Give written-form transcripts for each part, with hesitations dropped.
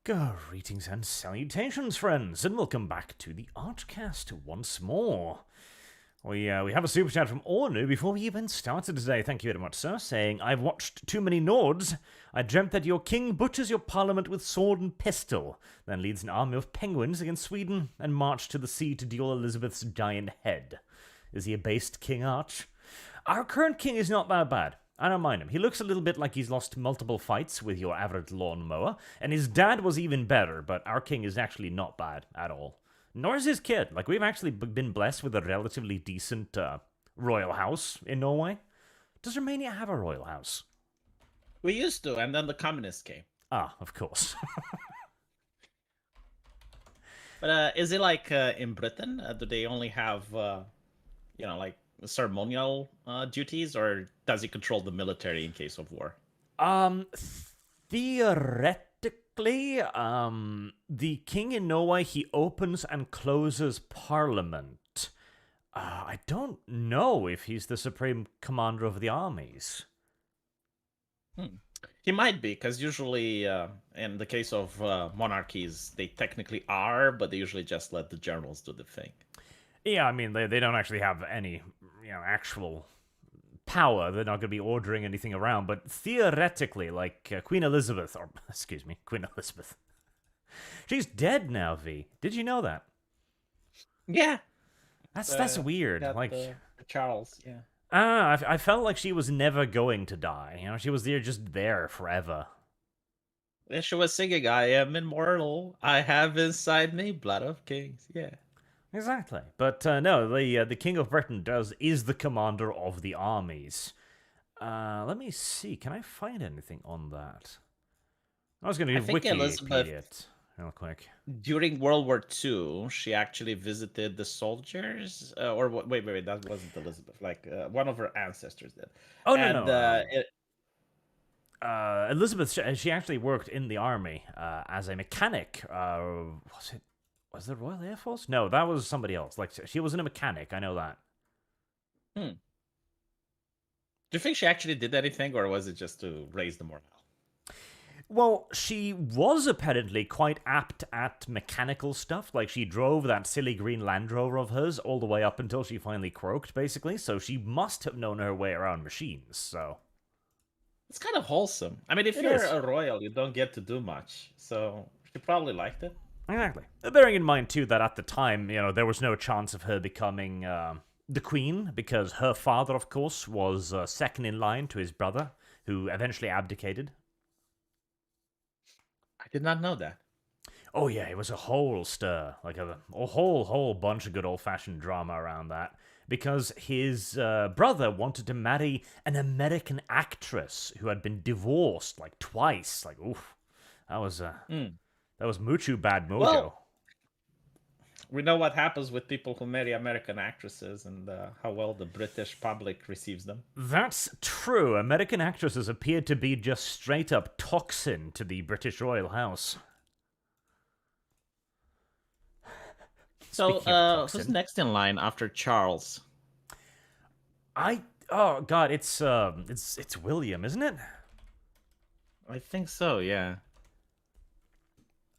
Greetings and salutations, friends, and welcome back to the ArchCast once more. We have a super chat from Ornu before we even started today. Thank you very much, sir. Saying, I've watched too many Nords. I dreamt that your king butchers your parliament with sword and pistol, then leads an army of penguins against Sweden and march to the sea to deal Elizabeth's giant head. Is he a based King Arch? Our current king is not that bad. I don't mind him. He looks a little bit like he's lost multiple fights with your average lawnmower, and his dad was even better, but our king is actually not bad at all. Nor is his kid. Like, we've actually been blessed with a relatively decent royal house in Norway. Does Romania have a royal house? We used to, and then the communists came. Ah, of course. But is it like in Britain? Do they only have, like ceremonial duties, or does he control the military in case of war? Theoretically, the king in Norway, he opens and closes parliament. I don't know if he's the supreme commander of the armies. He might be, because usually in the case of monarchies, they technically are, but they usually just let the generals do the thing. Yeah, I mean, they don't actually have any, actual power. They're not going to be ordering anything around, but theoretically, like Queen Elizabeth, Queen Elizabeth. She's dead now, V. Did you know that? Yeah. That's weird. Like Charles, yeah. I felt like she was never going to die. She was just there forever. Yeah, she was singing, I am immortal. I have inside me blood of kings. Yeah. Exactly. But no, the King of Britain is the commander of the armies. Let me see. Can I find anything on that? I was going to Wikipedia it real quick. During World War II, she actually visited the soldiers. Wait, that wasn't Elizabeth. Like, one of her ancestors did. Oh, no. Elizabeth, she actually worked in the army as a mechanic. Was it Royal Air Force? No, that was somebody else. Like, she wasn't a mechanic. I know that. Do you think she actually did anything, or was it just to raise the morale? Well, she was apparently quite apt at mechanical stuff. Like, she drove that silly green Land Rover of hers all the way up until she finally croaked, basically. So she must have known her way around machines, so... It's kind of wholesome. I mean, if you're a royal, you don't get to do much. So she probably liked it. Exactly. Bearing in mind, too, that at the time, there was no chance of her becoming the queen, because her father, of course, was second in line to his brother, who eventually abdicated. I did not know that. Oh, yeah, it was a whole stir. Like, a whole bunch of good old-fashioned drama around that. Because his brother wanted to marry an American actress who had been divorced, like, twice. Like, oof. That was... That was mucho bad mojo. Well, we know what happens with people who marry American actresses and how well the British public receives them. That's true. American actresses appear to be just straight-up toxin to the British royal house. So, who's next in line after Charles? Oh god, it's William, isn't it? I think so, yeah.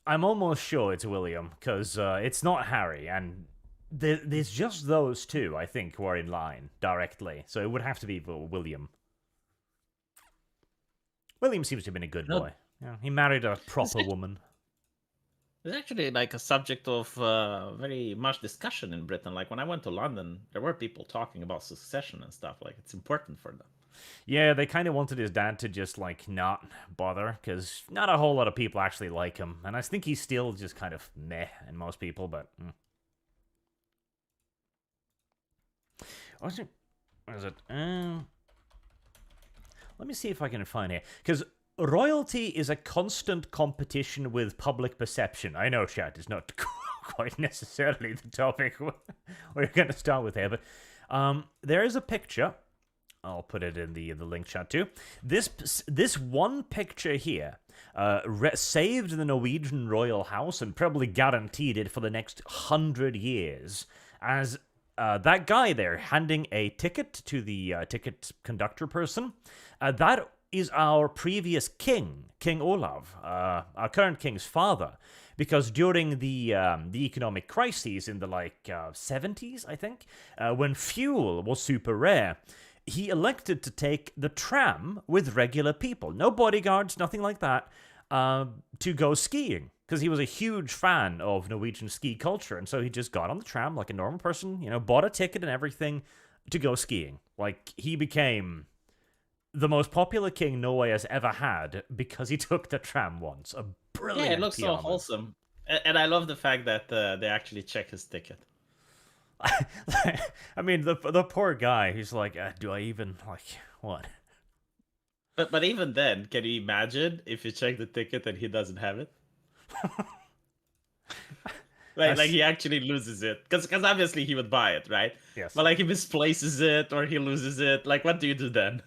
I'm almost sure it's William, because it's not Harry, and there's just those two, I think, who are in line directly, so it would have to be William. William seems to have been a good boy. Yeah, he married a proper woman. It's actually like a subject of very much discussion in Britain. Like, when I went to London, there were people talking about succession and stuff. Like, it's important for them. Yeah, they kind of wanted his dad to just, like, not bother, because not a whole lot of people actually like him. And I think he's still just kind of meh in most people, but... What is it? Let me see if I can find here. Because royalty is a constant competition with public perception. I know, chat, is not quite necessarily the topic we're going to start with here, but there is a picture... I'll put it in the link chat too. This one picture here saved the Norwegian royal house and probably guaranteed it for the next 100 years. As that guy there handing a ticket to the ticket conductor person, that is our previous king, King Olav, our current king's father. Because during the economic crises in the 70s, I think, when fuel was super rare, he elected to take the tram with regular people, no bodyguards, nothing like that, to go skiing. Because he was a huge fan of Norwegian ski culture, and so he just got on the tram like a normal person, bought a ticket and everything to go skiing. He became the most popular king Norway has ever had because he took the tram once. A brilliant. Yeah, it looks so wholesome, and I love the fact that they actually check his ticket. I mean, the poor guy. He's like, do I even what? But even then, can you imagine if you check the ticket and he doesn't have it? like he actually loses it, because obviously he would buy it, right? Yes. But he misplaces it or he loses it, what do you do then?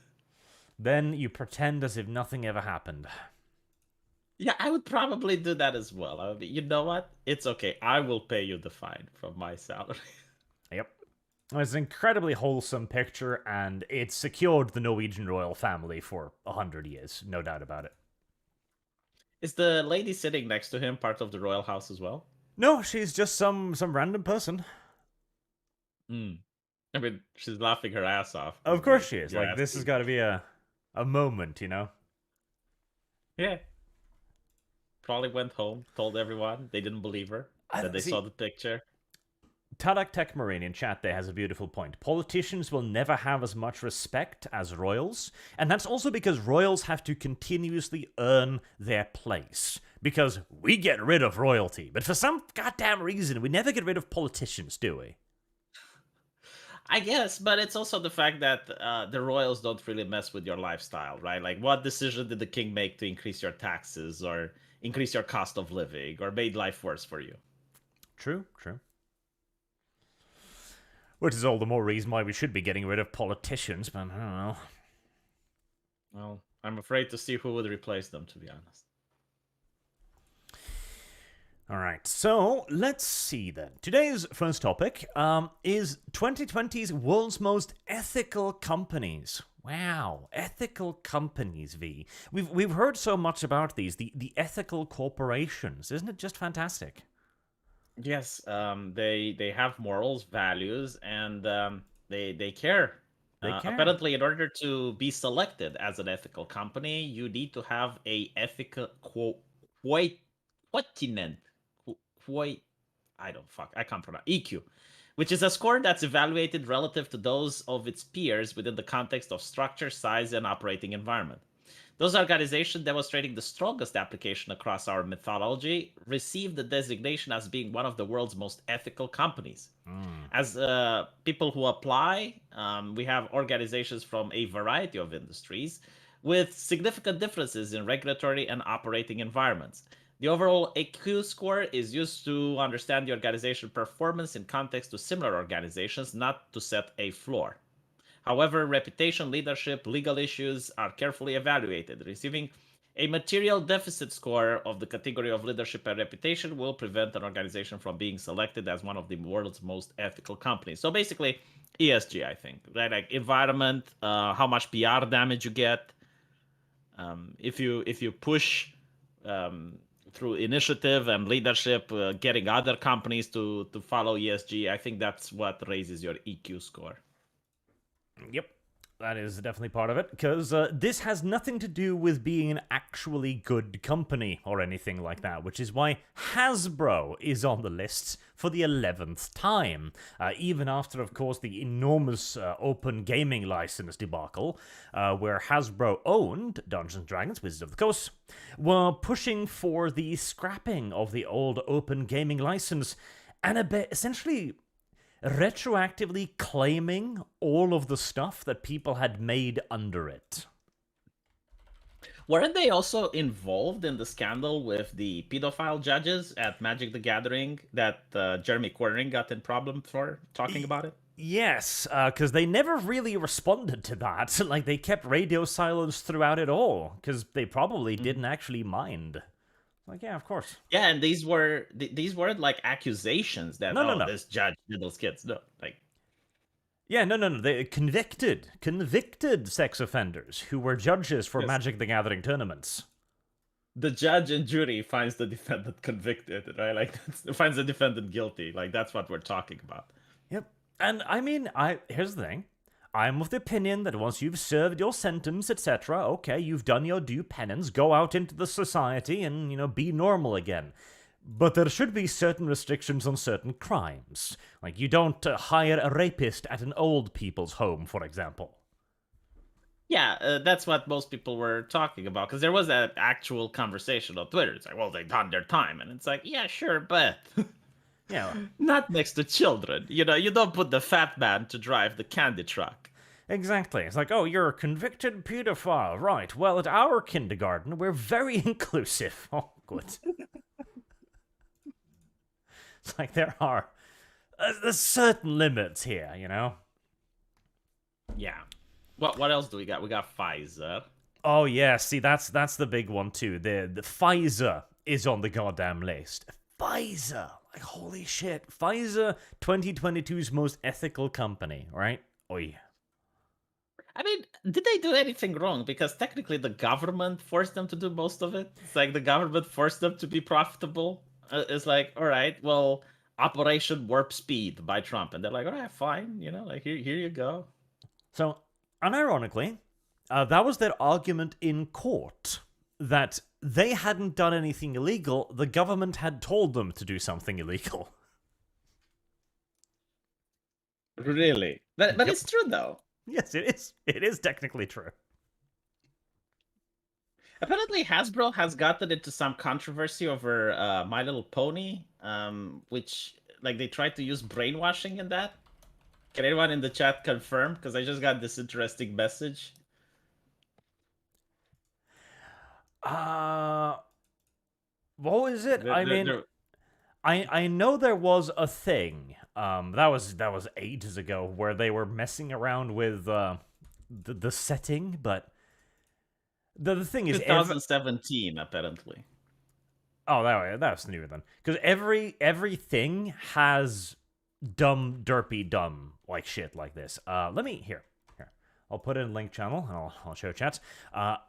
Then you pretend as if nothing ever happened. Yeah, I would probably do that as well. I would be, you know what? It's okay. I will pay you the fine from my salary. Yep. It's an incredibly wholesome picture, and it secured the Norwegian royal family for 100 years, no doubt about it. Is the lady sitting next to him part of the royal house as well? No, she's just some random person. I mean, she's laughing her ass off. Of course she is. This has got to be a moment, Yeah. Probably went home, told everyone. They didn't believe her. That they saw the picture. Tadak Tech Marine in chat there has a beautiful point. Politicians will never have as much respect as royals, and that's also because royals have to continuously earn their place. Because we get rid of royalty, but for some goddamn reason, we never get rid of politicians, do we? I guess, but it's also the fact that the royals don't really mess with your lifestyle, right? What decision did the king make to increase your taxes or increase your cost of living or made life worse for you? True. Which is all the more reason why we should be getting rid of politicians, but I don't know. Well, I'm afraid to see who would replace them, to be honest. All right, so let's see then. Today's first topic is 2020's world's most ethical companies. Wow, ethical companies, V. We've heard so much about these, the ethical corporations. Isn't it just fantastic? Yes, they have morals, values, and they care. They care. Apparently, in order to be selected as an ethical company, you need to have a ethical quotient. I can't pronounce EQ, which is a score that's evaluated relative to those of its peers within the context of structure, size, and operating environment. Those organizations demonstrating the strongest application across our methodology receive the designation as being one of the world's most ethical companies. As people who apply, we have organizations from a variety of industries with significant differences in regulatory and operating environments. The overall AQ score is used to understand the organization performance in context to similar organizations, not to set a floor. However, reputation, leadership, legal issues are carefully evaluated. Receiving a material deficit score of the category of leadership and reputation will prevent an organization from being selected as one of the world's most ethical companies. So basically, ESG, I think, right? Environment, how much PR damage you get. If you push through initiative and leadership, getting other companies to follow ESG, I think that's what raises your EQ score. Yep, that is definitely part of it, because this has nothing to do with being an actually good company or anything like that, which is why Hasbro is on the list for the 11th time, even after, of course, the enormous open gaming license debacle, where Hasbro owned Dungeons & Dragons, Wizards of the Coast, were pushing for the scrapping of the old open gaming license, and essentially retroactively claiming all of the stuff that people had made under it. Weren't they also involved in the scandal with the pedophile judges at Magic the Gathering that Jeremy Corbyn got in problem for talking about it? Yes, because they never really responded to that. They kept radio silence throughout it all, because they probably didn't actually mind. Yeah, of course. Yeah, and these weren't accusations that no. this judge diddles kids. No, Yeah, no. They convicted sex offenders who were judges for Yes. Magic the Gathering tournaments. The judge and jury finds the defendant convicted, right? Like, finds the defendant guilty. Like, that's what we're talking about. Yep. And I mean, here's the thing. I'm of the opinion that once you've served your sentence, etc., okay, you've done your due penance, go out into the society and, be normal again. But there should be certain restrictions on certain crimes. Like, you don't hire a rapist at an old people's home, for example. Yeah, that's what most people were talking about, because there was that actual conversation on Twitter. It's like, well, they've done their time. And it's like, yeah, sure, but Yeah. not next to children. You don't put the fat man to drive the candy truck. Exactly. It's like, oh, you're a convicted pedophile. Right. Well, at our kindergarten, we're very inclusive. Oh, good. It's like there's certain limits here, Yeah. What else do we got? We got Pfizer. Oh yeah, see that's the big one too. The Pfizer is on the goddamn list. Pfizer, like holy shit, Pfizer, 2022's most ethical company, right? Oi. I mean, did they do anything wrong? Because technically the government forced them to do most of it. It's like the government forced them to be profitable. It's like, all right, well, Operation Warp Speed by Trump. And they're like, all right, fine. Like, here you go. So, unironically, that was their argument in court, that they hadn't done anything illegal, the government had told them to do something illegal. Really? But Yep. it's true, though. Yes, it is. It is technically true. Apparently, Hasbro has gotten into some controversy over My Little Pony, which, like, they tried to use brainwashing in that. Can anyone in the chat confirm? Because I just got this interesting message. What was it? I know there was a thing. That was ages ago where they were messing around with the setting, but the thing is, 2017 apparently. Oh, that's newer then, because everything has dumb, derpy, dumb like shit like this. Let me here. I'll put in link channel and I'll show chat.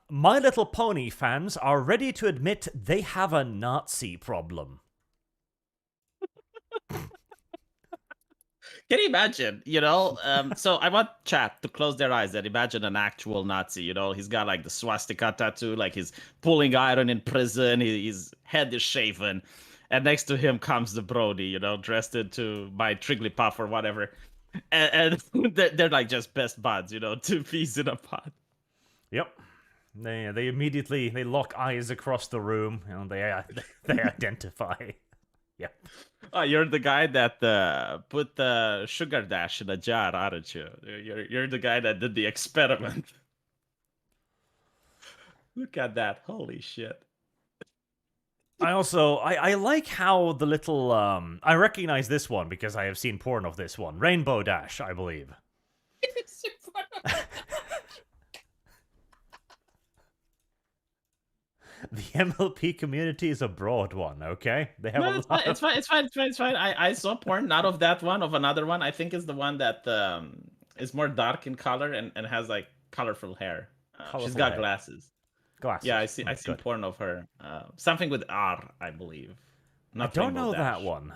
My Little Pony fans are ready to admit they have a Nazi problem. Can you imagine, so I want chat to close their eyes and imagine an actual Nazi, he's got like the swastika tattoo, like he's pulling iron in prison, his head is shaven, and next to him comes the Brody, dressed into my Trigglypuff or whatever. And they're like just best buds, two peas in a pod. Yep. They immediately lock eyes across the room and they identify. Yep. Oh, you're the guy that put the sugar dash in a jar, aren't you? You're the guy that did the experiment. Look at that! Holy shit! I like how the little I recognize this one because I have seen porn of this one. Rainbow Dash, I believe. The MLP community is a broad one, okay? They have a lot. It's fine. I saw porn, not of that one, of another one. I think it's the one that is more dark in color and has like colorful hair. She's got glasses. Yeah, I see porn of her. Something with R, I believe. I don't know that one.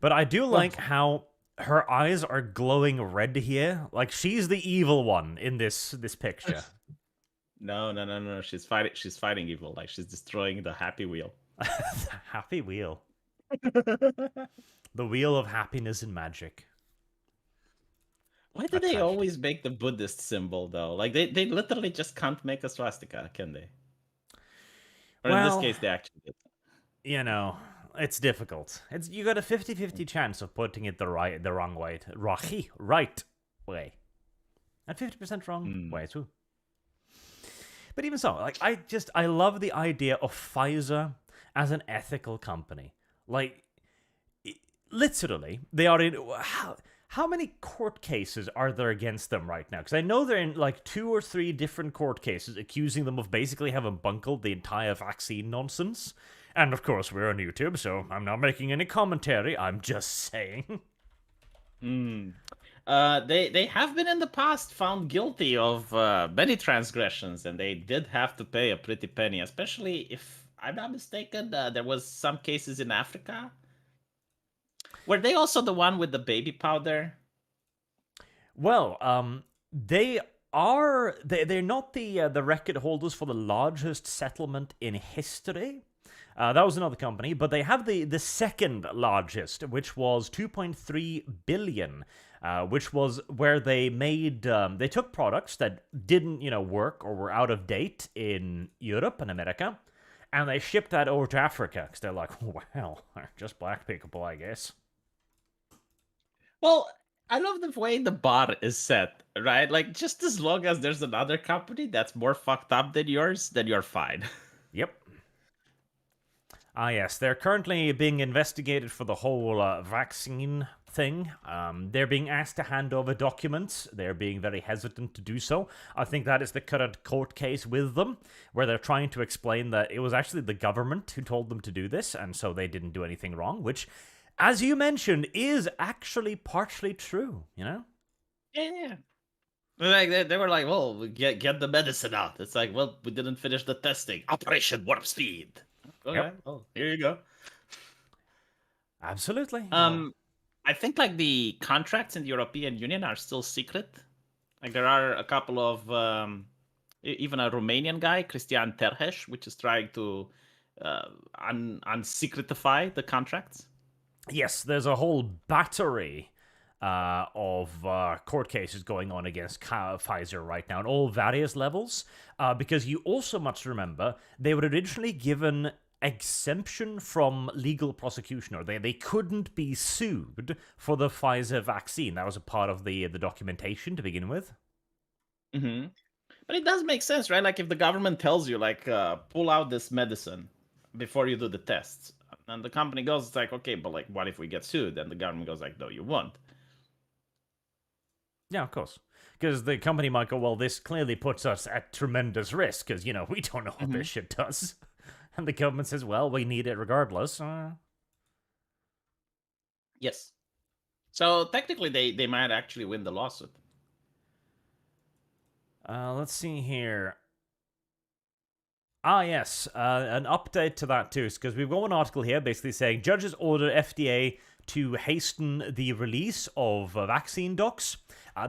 But I do like how her eyes are glowing red here. Like she's the evil one in this picture. No. She's fighting evil. Like she's destroying the happy wheel. The happy wheel. The wheel of happiness and magic. Why do they always make the Buddhist symbol though? Like they literally just can't make a swastika, can they? Or in this case, they actually did. It's difficult. You got a 50-50 chance of putting it the wrong way, right way, and 50% wrong way too. But even so, like I love the idea of Pfizer as an ethical company. Like, literally, they are in. How many court cases are there against them right now? Because I know they're in like 2 or 3 different court cases accusing them of basically having bungled the entire vaccine nonsense. And of course, we're on YouTube, so I'm not making any commentary. I'm just saying. They have been in the past found guilty of many transgressions, and they did have to pay a pretty penny. Especially if I'm not mistaken, there was some cases in Africa. Were they also the one with the baby powder? Well, they are they're not the record holders for the largest settlement in history. That was another company, but they have the second largest, which was 2.3 billion, which was where they made they took products that didn't work or were out of date in Europe and America, and they shipped that over to Africa because they're like, well, they're just black people, I guess. Well, I love the way the bar is set, right? Like, just as long as there's another company that's more fucked up than yours, then you're fine. Yep. Ah, yes, they're currently being investigated for the whole vaccine thing. They're being asked to hand over documents. They're being very hesitant to do so. I think that is the current court case with them, where they're trying to explain that it was actually the government who told them to do this, and so they didn't do anything wrong, which, as you mentioned, is actually partially true, Yeah. Like they were like, well, get the medicine out. It's like, well, we didn't finish the testing. Operation Warp Speed. Okay. Yep. Oh, here you go. Absolutely. I think like the contracts in the European Union are still secret. Like there are a couple of even a Romanian guy, Cristian Terhes, which is trying to unsecretify the contracts. Yes, there's a whole battery of court cases going on against Pfizer right now on all various levels, because you also must remember they were originally given exemption from legal prosecution, or they couldn't be sued for the Pfizer vaccine. That was a part of the documentation to begin with. Mm-hmm. But it does make sense, right? Like if the government tells you, like, pull out this medicine before you do the tests, and the company goes, it's like, okay, but like, what if we get sued? And the government goes, like, no, you won't. Yeah, of course. Because the company might go, well, this clearly puts us at tremendous risk, because, we don't know what this shit does. And the government says, well, we need it regardless. Yes. So technically, they might actually win the lawsuit. Let's see here. Ah, yes, an update to that too, because we've got an article here basically saying judges order FDA to hasten the release of vaccine docs.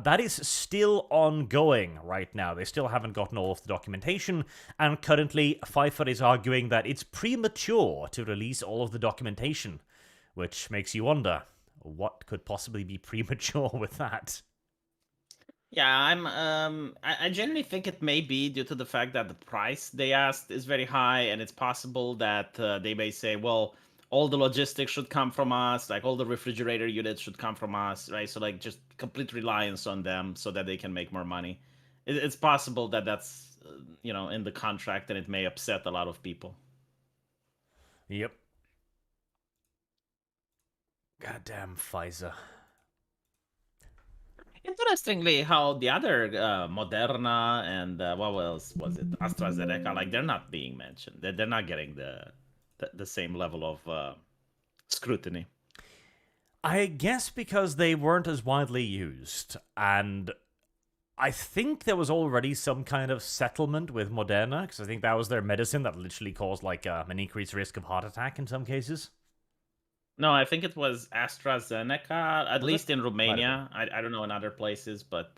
That is still ongoing right now. They still haven't gotten all of the documentation, and currently Pfizer is arguing that it's premature to release all of the documentation, which makes you wonder, what could possibly be premature with that? Yeah, I generally think it may be due to the fact that the price they asked is very high, and it's possible that they may say, well, all the logistics should come from us, like all the refrigerator units should come from us, right? So like just complete reliance on them so that they can make more money. It's possible that that's in the contract, and it may upset a lot of people. Yep. Goddamn Pfizer. Interestingly, how the other Moderna and what else was it, AstraZeneca, like they're not being mentioned. They're not getting the same level of scrutiny. I guess because they weren't as widely used, and I think there was already some kind of settlement with Moderna, because I think that was their medicine that literally caused like an increased risk of heart attack in some cases. No, I think it was AstraZeneca, at least in Romania. I don't know in other places, but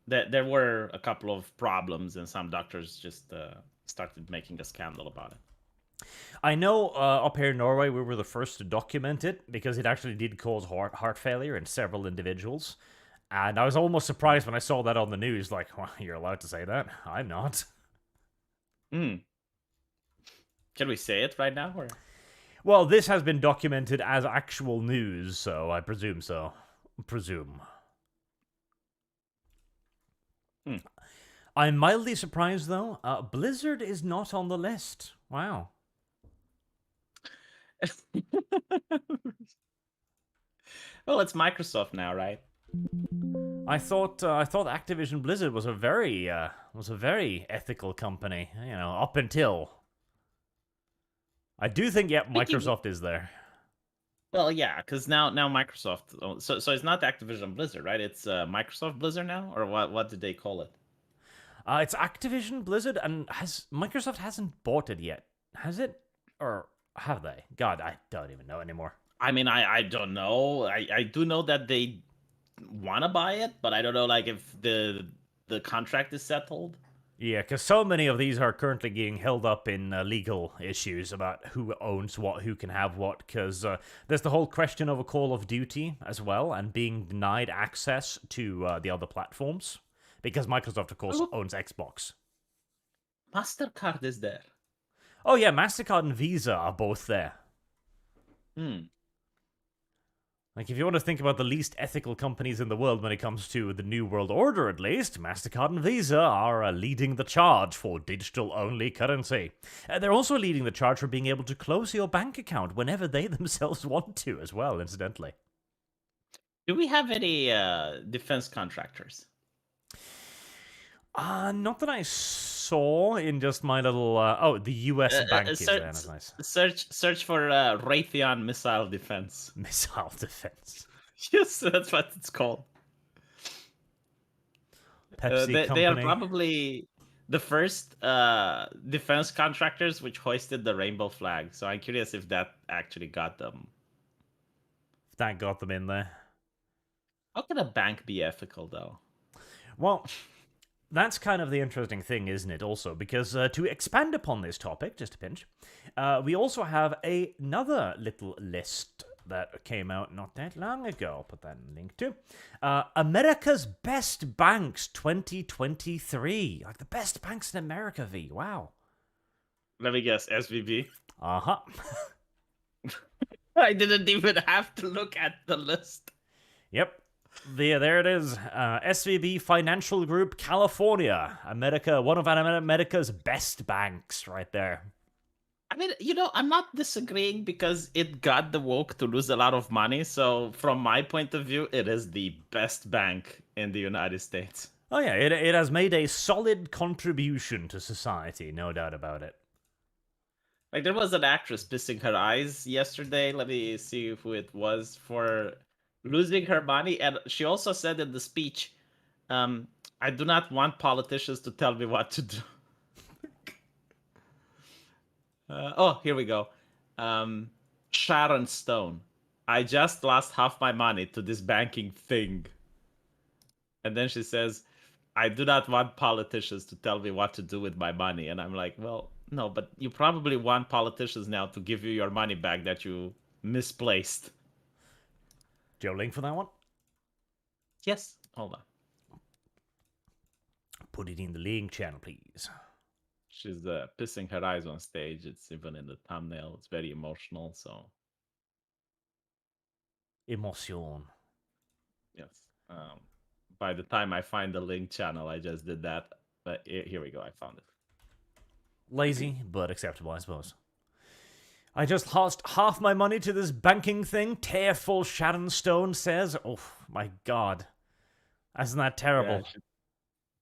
there were a couple of problems, and some doctors just started making a scandal about it. I know up here in Norway we were the first to document it, because it actually did cause heart failure in several individuals. And I was almost surprised when I saw that on the news, like, well, you're allowed to say that? I'm not. Can we say it right now, or? Well, this has been documented as actual news, so I presume so. I'm mildly surprised, though. Blizzard is not on the list. Wow. Well, it's Microsoft now, right? I thought Activision Blizzard was a very ethical company, up until. I do think, yep, Microsoft is there. Well, yeah, because now Microsoft. So it's not Activision Blizzard, right? It's Microsoft Blizzard now, or what did they call it? It's Activision Blizzard, and has Microsoft hasn't bought it yet, has it? Or have they? God, I don't even know anymore. I mean, I don't know. I do know that they want to buy it, but I don't know like if the contract is settled. Yeah, because so many of these are currently getting held up in legal issues about who owns what, who can have what, because there's the whole question of a Call of Duty as well, and being denied access to the other platforms, because Microsoft, of course, Oh, owns Xbox. MasterCard is there. Oh yeah, MasterCard and Visa are both there. Hmm. Like, if you want to think about the least ethical companies in the world when it comes to the New World Order, at least, MasterCard and Visa are leading the charge for digital-only currency. They're also leading the charge for being able to close your bank account whenever they themselves want to, as well, incidentally. Do we have any defense contractors? Not that I saw in just my little... oh, the US bank is there, that's nice. Search for Raytheon missile defense. Missile defense. Yes, that's what it's called. Pepsi They are company. probably the first defense contractors which hoisted the rainbow flag. So I'm curious if that actually got them. That got them in there. How can a bank be ethical, though? Well, that's kind of the interesting thing, isn't it, also? Because to expand upon this topic, just a pinch, we also have another little list that came out not that long ago. I'll put that in a link to. America's Best Banks 2023. Like, the best banks in America, V. Wow. Let me guess, SVB. Uh-huh. I didn't even have to look at the list. Yep. There it is. SVB Financial Group, California. America, one of America's best banks right there. I mean, I'm not disagreeing because it got the woke to lose a lot of money. So from my point of view, it is the best bank in the United States. Oh yeah, it has made a solid contribution to society, no doubt about it. Like, there was an actress pissing her eyes yesterday. Let me see who it was, for losing her money. And she also said in the speech, I do not want politicians to tell me what to do. Here we go. Sharon Stone. I just lost half my money to this banking thing. And then she says, I do not want politicians to tell me what to do with my money. And I'm like, well, no, but you probably want politicians now to give you your money back that you misplaced. Do you have a link for that one? Yes. Hold on. Put it in the link channel, please. She's pissing her eyes on stage. It's even in the thumbnail. It's very emotional. So, Emotion. yes. By the time I find the link channel, I just did that. But here we go. I found it. Lazy, but acceptable, I suppose. I just lost half my money to this banking thing, tearful Sharon Stone says. Oh, my God. Isn't that terrible? Yeah,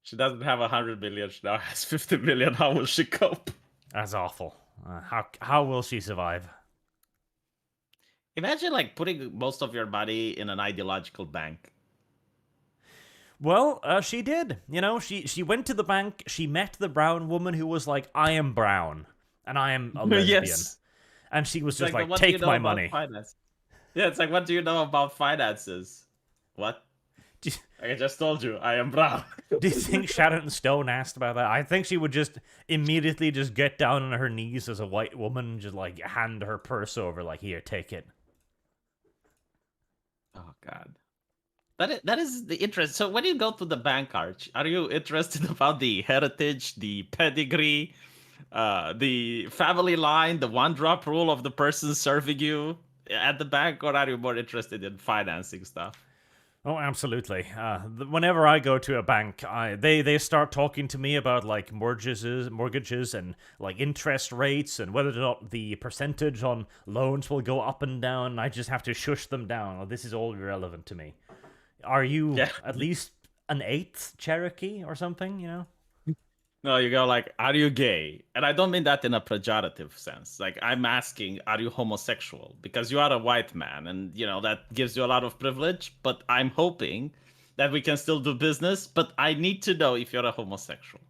she doesn't have 100 million. She now has 50 million. How will she cope? That's awful. How will she survive? Imagine like putting most of your money in an ideological bank. Well, she did. You know, she went to the bank, she met the brown woman who was like, I am brown, and I am a lesbian. Yes. And she was just like, "What take do you know my about money. finance?" Yeah, it's like, what do you know about finances? What? I just told you, I am brown. Do you think Sharon Stone asked about that? I think she would just immediately just get down on her knees as a white woman, just like hand her purse over, like, here, take it. Oh God. That is the interest. So when you go to the bank, Arch, are you interested about the heritage, the pedigree, the family line, the one drop rule of the person serving you at the bank, or are you more interested in financing stuff? Oh, absolutely. Whenever I go to a bank, they start talking to me about like mortgages and like interest rates and whether or not the percentage on loans will go up and down. I just have to shush them down. Oh, this is all irrelevant to me. Are you at least an eighth Cherokee or something, you know? No, you go like, are you gay? And I don't mean that in a pejorative sense. Like, I'm asking, are you homosexual? Because you are a white man, and that gives you a lot of privilege. But I'm hoping that we can still do business. But I need to know if you're a homosexual.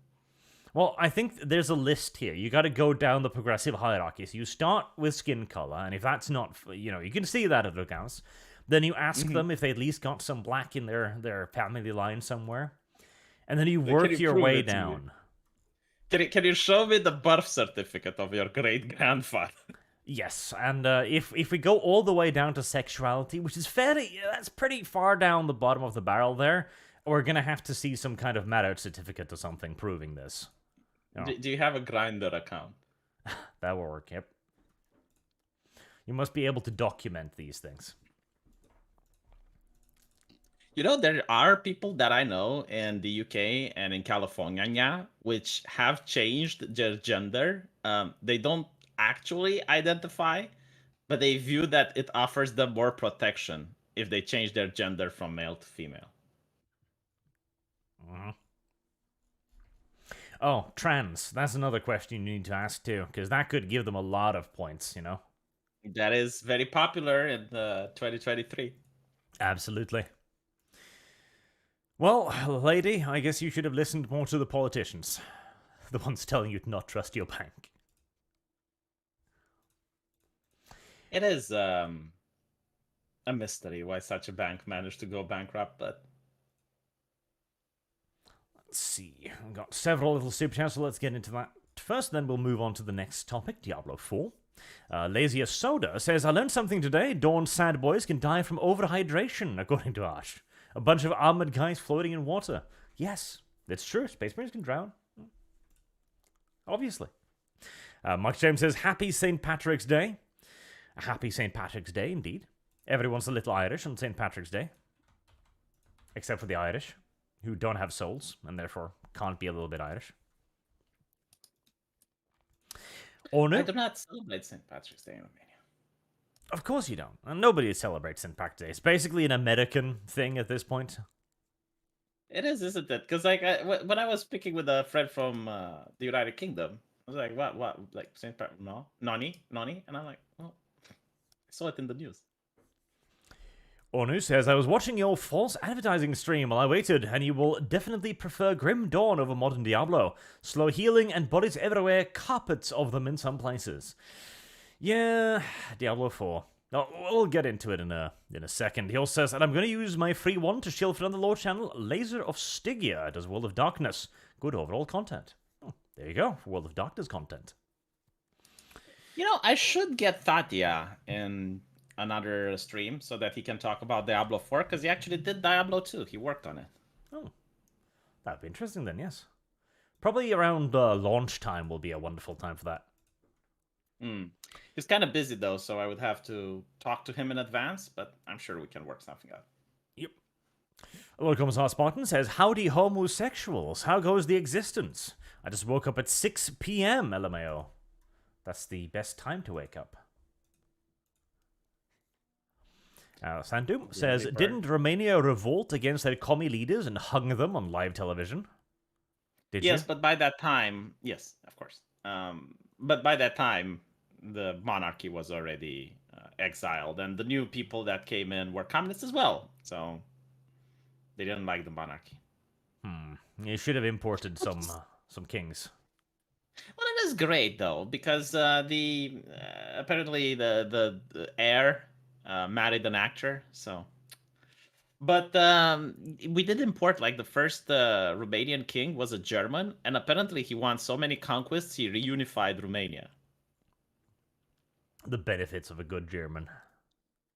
Well, I think there's a list here. You got to go down the progressive hierarchy. So you start with skin color, and if that's not, you can see that at the accounts. Then you ask them if they at least got some black in their family line somewhere, and then you work your way down. Can you show me the birth certificate of your great grandfather? Yes, and if we go all the way down to sexuality, which is that's pretty far down the bottom of the barrel there, we're gonna have to see some kind of marriage certificate or something proving this. Do you have a Grinder account? That will work, yep. You must be able to document these things. There are people that I know in the UK and in California which have changed their gender. They don't actually identify, but they view that it offers them more protection if they change their gender from male to female. Mm-hmm. Oh, trans. That's another question you need to ask too, because that could give them a lot of points, That is very popular in 2023. Absolutely. Well, lady, I guess you should have listened more to the politicians. The ones telling you to not trust your bank. It is a mystery why such a bank managed to go bankrupt, but let's see. We've got several little super chats, so let's get into that first, then we'll move on to the next topic, Diablo 4. Lazier Soda says, I learned something today. Dawn's sad boys can die from overhydration, according to Arch. A bunch of armored guys floating in water. Yes, it's true. Space Marines can drown. Obviously. Mike James says, Happy St. Patrick's Day. A happy St. Patrick's Day, indeed. Everyone's a little Irish on St. Patrick's Day. Except for the Irish, who don't have souls, and therefore can't be a little bit Irish. Or no? I do not celebrate St. Patrick's Day in Romania. Of course you don't. And nobody celebrates St. Patrick's Day. It's basically an American thing at this point. It is, isn't it? Because when I was speaking with a friend from the United Kingdom, I was like, what? Like St. Patrick? No, Nani? And I'm like, well, I saw it in the news. Onu says, I was watching your false advertising stream while I waited, and you will definitely prefer Grim Dawn over modern Diablo. Slow healing and bodies everywhere, carpets of them in some places. Yeah, Diablo 4. Oh, we'll get into it in a second. He also says, and I'm going to use my free one to shield from the lore channel. Laser of Stygia does World of Darkness. Good overall content. Oh, there you go, World of Darkness content. I should get Tatia in another stream so that he can talk about Diablo 4, because he actually did Diablo 2. He worked on it. Oh, that'd be interesting then, yes. Probably around launch time will be a wonderful time for that. He's kind of busy though, so I would have to talk to him in advance, but I'm sure we can work something out. Yep. Welcome, Spartan says, Howdy homosexuals, how goes the existence? I just woke up at 6 p.m, LMAO. That's the best time to wake up. Sandum says, didn't Romania revolt against their commie leaders and hung them on live television? Did you? Yes, but by that time, yes, of course. But by that time, the monarchy was already exiled, and the new people that came in were communists as well. So they didn't like the monarchy. You should have imported some kings. Well, it is great though, because apparently the heir married an actor. So, but we did import, like, the first Romanian king was a German, and apparently he won so many conquests he reunified Romania. The benefits of a good German.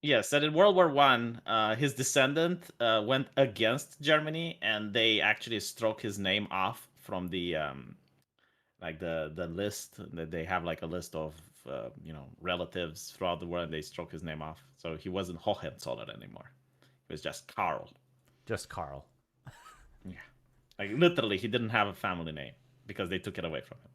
Yes, and in World War One, his descendant went against Germany, and they actually struck his name off from the the list. They have like a list of relatives throughout the world, and they struck his name off. So he wasn't Hohenzollern anymore. It was just Karl. Just Karl. Yeah. Like, literally, he didn't have a family name because they took it away from him.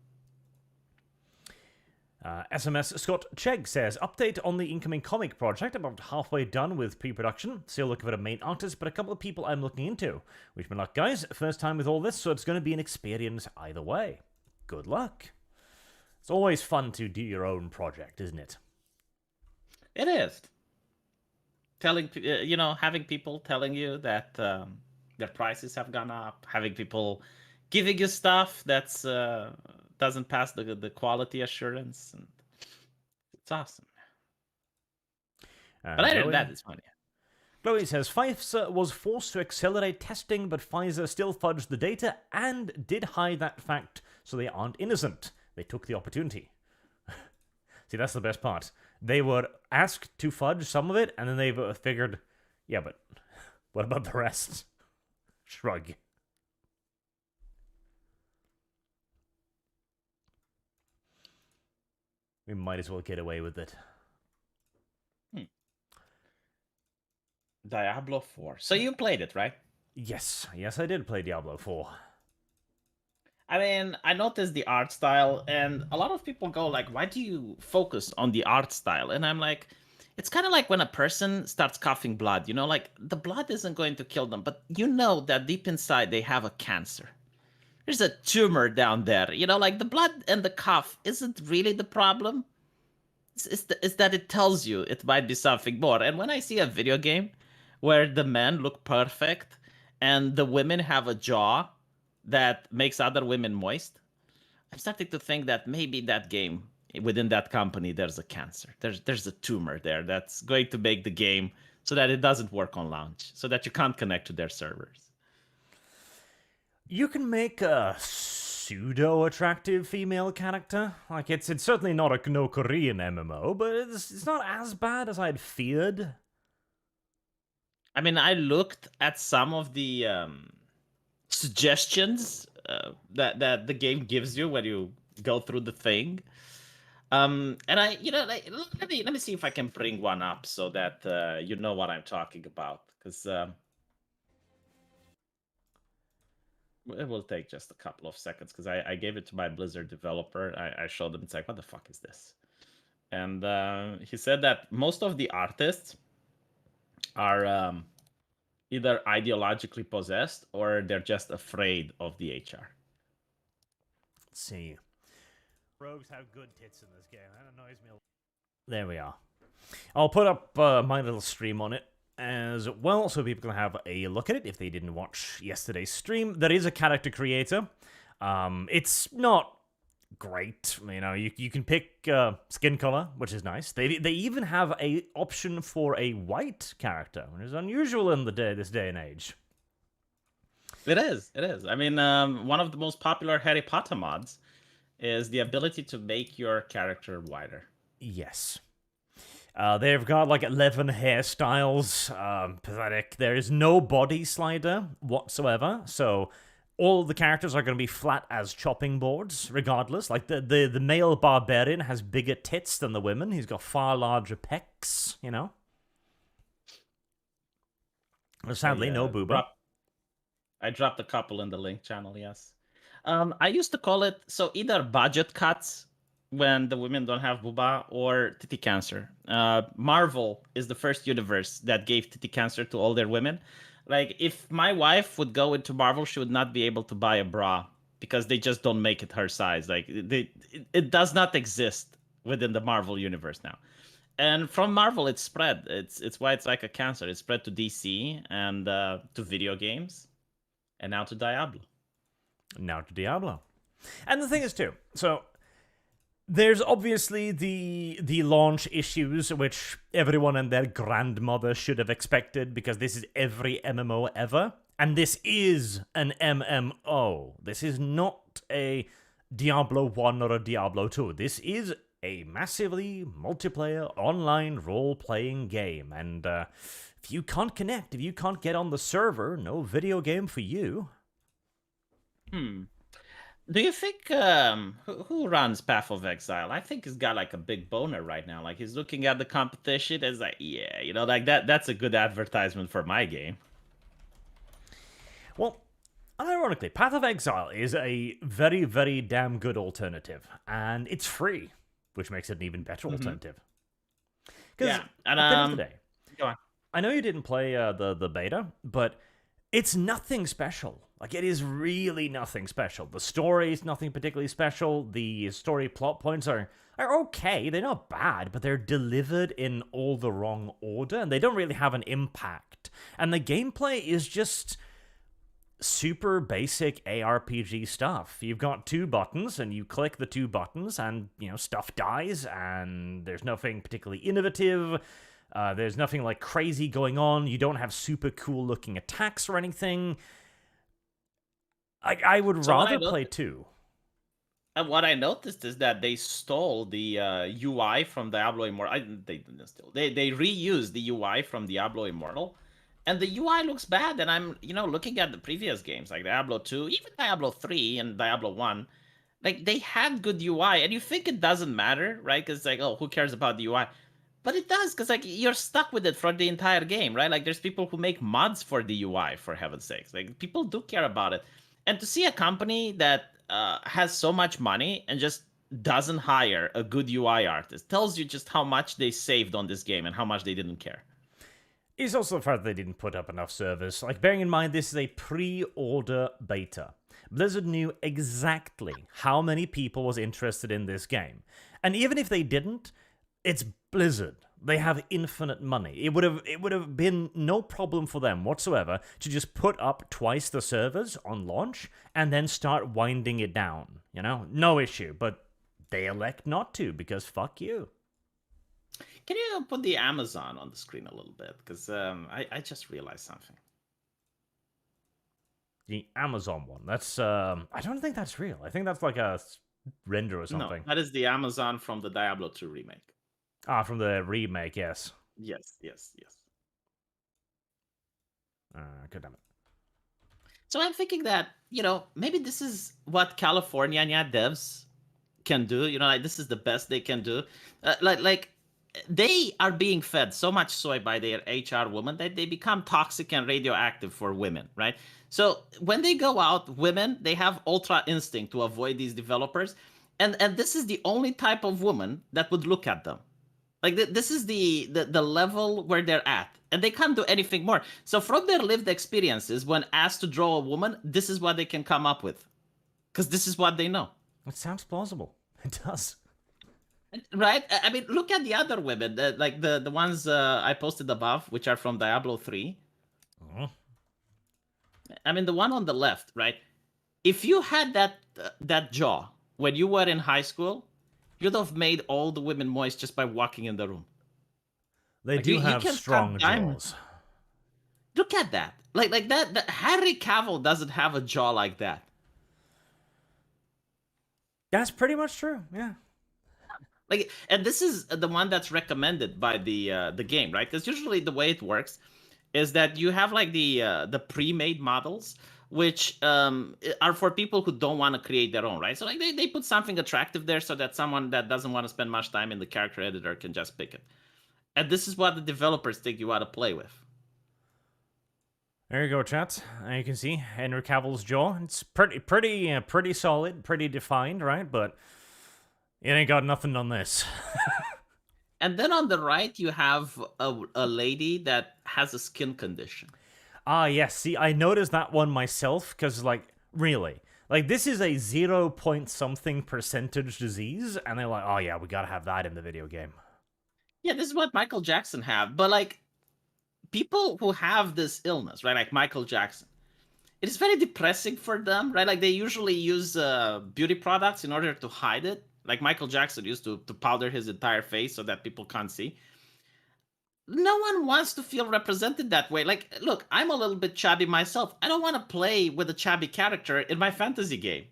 SMS Scott Chegg says, update on the incoming comic project, about halfway done with pre-production. Still looking for a main artist, but a couple of people I'm looking into. Wish me luck, guys. First time with all this, so it's going to be an experience either way. Good luck. It's always fun to do your own project, isn't it? It is. Telling, having people telling you that their prices have gone up, having people giving you stuff that's doesn't pass the quality assurance. And it's awesome. But other than that, it's funny. Chloe says, Pfizer was forced to accelerate testing, but Pfizer still fudged the data and did hide that fact, so they aren't innocent. They took the opportunity. See, that's the best part. They were asked to fudge some of it, and then they figured, yeah, but what about the rest? Shrug. We might as well get away with it. Diablo4. So you played it, right? Yes, I did play Diablo4. I mean, I noticed the art style, and a lot of people go like, why do you focus on the art style? And I'm like, it's kind of like when a person starts coughing blood, like the blood isn't going to kill them, but you know that deep inside they have a cancer. There's a tumor down there, like the blood and the cough isn't really the problem. It's that it tells you it might be something more. And when I see a video game where the men look perfect and the women have a jaw that makes other women moist, I'm starting to think that maybe that game, within that company, there's a cancer. There's a tumor there that's going to make the game so that it doesn't work on launch, so that you can't connect to their servers. You can make a pseudo-attractive female character. Like, it's certainly not a no Korean MMO, but it's not as bad as I'd feared. I mean, I looked at some of the suggestions that the game gives you when you go through the thing. And I, let me see if I can bring one up so that you know what I'm talking about, because it will take just a couple of seconds, because I gave it to my Blizzard developer. I showed him, it's like, what the fuck is this? And he said that most of the artists are either ideologically possessed or they're just afraid of the HR. Let's see. Rogues have good tits in this game. That annoys me. There we are. I'll put up my little stream on it as well, so people can have a look at it if they didn't watch yesterday's stream. There is a character creator. It's not great. You can pick skin color, which is nice. They even have a option for a white character, which is unusual in this day and age. It is. I mean, one of the most popular Harry Potter mods is the ability to make your character whiter. Yes. They've got like 11 hairstyles. Pathetic. There is no body slider whatsoever, so all the characters are going to be flat as chopping boards, regardless. Like, the male barbarian has bigger tits than the women. He's got far larger pecs, Sadly, no booba. I dropped a couple in the link channel, yes. I used to call it, so either budget cuts when the women don't have booba, or titty cancer. Marvel is the first universe that gave titty cancer to all their women. Like, if my wife would go into Marvel, she would not be able to buy a bra because they just don't make it her size. Like, it does not exist within the Marvel universe now. And from Marvel, it's spread. It's why it's like a cancer. It's spread to DC and to video games, and now to Diablo. And the thing is, too, so there's obviously the launch issues, which everyone and their grandmother should have expected, because this is every MMO ever. And this is an MMO. This is not a Diablo 1 or a Diablo 2. This is a massively multiplayer online role-playing game. And if you can't connect, if you can't get on the server, no video game for you. Do you think who runs Path of Exile? I think he's got like a big boner right now. Like, he's looking at the competition and is like, yeah, like that's a good advertisement for my game. Well, ironically, Path of Exile is a very, very damn good alternative, and it's free, which makes it an even better Mhm. alternative. Because Yeah, and at the end of the day, go on. I know you didn't play the beta, but it's nothing special. Like, it is really nothing special. The story is nothing particularly special. The story plot points are okay. They're not bad, but they're delivered in all the wrong order, and they don't really have an impact. And the gameplay is just super basic ARPG stuff. You've got 2 buttons, and you click the 2 buttons, and, stuff dies, and there's nothing particularly innovative. There's nothing like crazy going on. You don't have super cool looking attacks or anything. I would rather play 2. And what I noticed is that they stole the UI from Diablo Immortal. They didn't steal. They reused the UI from Diablo Immortal, and the UI looks bad. And I'm looking at the previous games like Diablo 2, even Diablo 3 and Diablo 1. Like, they had good UI, and you think it doesn't matter, right? Because like, oh, who cares about the UI? But it does, because like you're stuck with it for the entire game, right? Like, there's people who make mods for the UI, for heaven's sakes. Like, people do care about it. And to see a company that has so much money and just doesn't hire a good UI artist tells you just how much they saved on this game and how much they didn't care. It's also the fact that they didn't put up enough servers. Like, bearing in mind this is a pre-order beta. Blizzard knew exactly how many people was interested in this game. And even if they didn't, it's Blizzard. They have infinite money. It would have been no problem for them whatsoever to just put up twice the servers on launch and then start winding it down. No issue. But they elect not to, because fuck you. Can you put the Amazon on the screen a little bit? Because I just realized something. The Amazon one. That's I don't think that's real. I think that's like a render or something. No, that is the Amazon from the Diablo 2 remake. Ah, from the remake, yes. Yes. God damn it. So I'm thinking that, maybe this is what California devs can do. Like, this is the best they can do. Like they are being fed so much soy by their HR women that they become toxic and radioactive for women, right? So when they go out, women, they have ultra instinct to avoid these developers. And this is the only type of woman that would look at them. Like, this is the level where they're at, and they can't do anything more. So from their lived experiences, when asked to draw a woman, this is what they can come up with, because this is what they know. It sounds plausible. It does. Right? I mean, look at the other women, like the ones I posted above, which are from Diablo 3. I mean, the one on the left, right? If you had that jaw when you were in high school, you'd have made all the women moist just by walking in the room. They do have strong jaws. Look at that. Like that. Henry Cavill doesn't have a jaw like that. That's pretty much true. Yeah. Like, and this is the one that's recommended by the game, right? Because usually the way it works is that you have like the pre-made models, which are for people who don't want to create their own, right? So like they put something attractive there so that someone that doesn't want to spend much time in the character editor can just pick it. And this is what the developers think you ought to play with. There you go, chat. You can see Henry Cavill's jaw. It's pretty solid, pretty defined, right? But it ain't got nothing on this. And then on the right, you have a lady that has a skin condition. Ah, yes. See, I noticed that one myself, because, like, really. Like, this is a 0.something% disease, and they're like, oh, yeah, we gotta have that in the video game. Yeah, this is what Michael Jackson had. But, like, people who have this illness, right, like Michael Jackson, it is very depressing for them, right? Like, they usually use beauty products in order to hide it. Like Michael Jackson used to powder his entire face so that people can't see. No one wants to feel represented that way. Like, look, I'm a little bit chubby myself. I don't want to play with a chubby character in my fantasy game.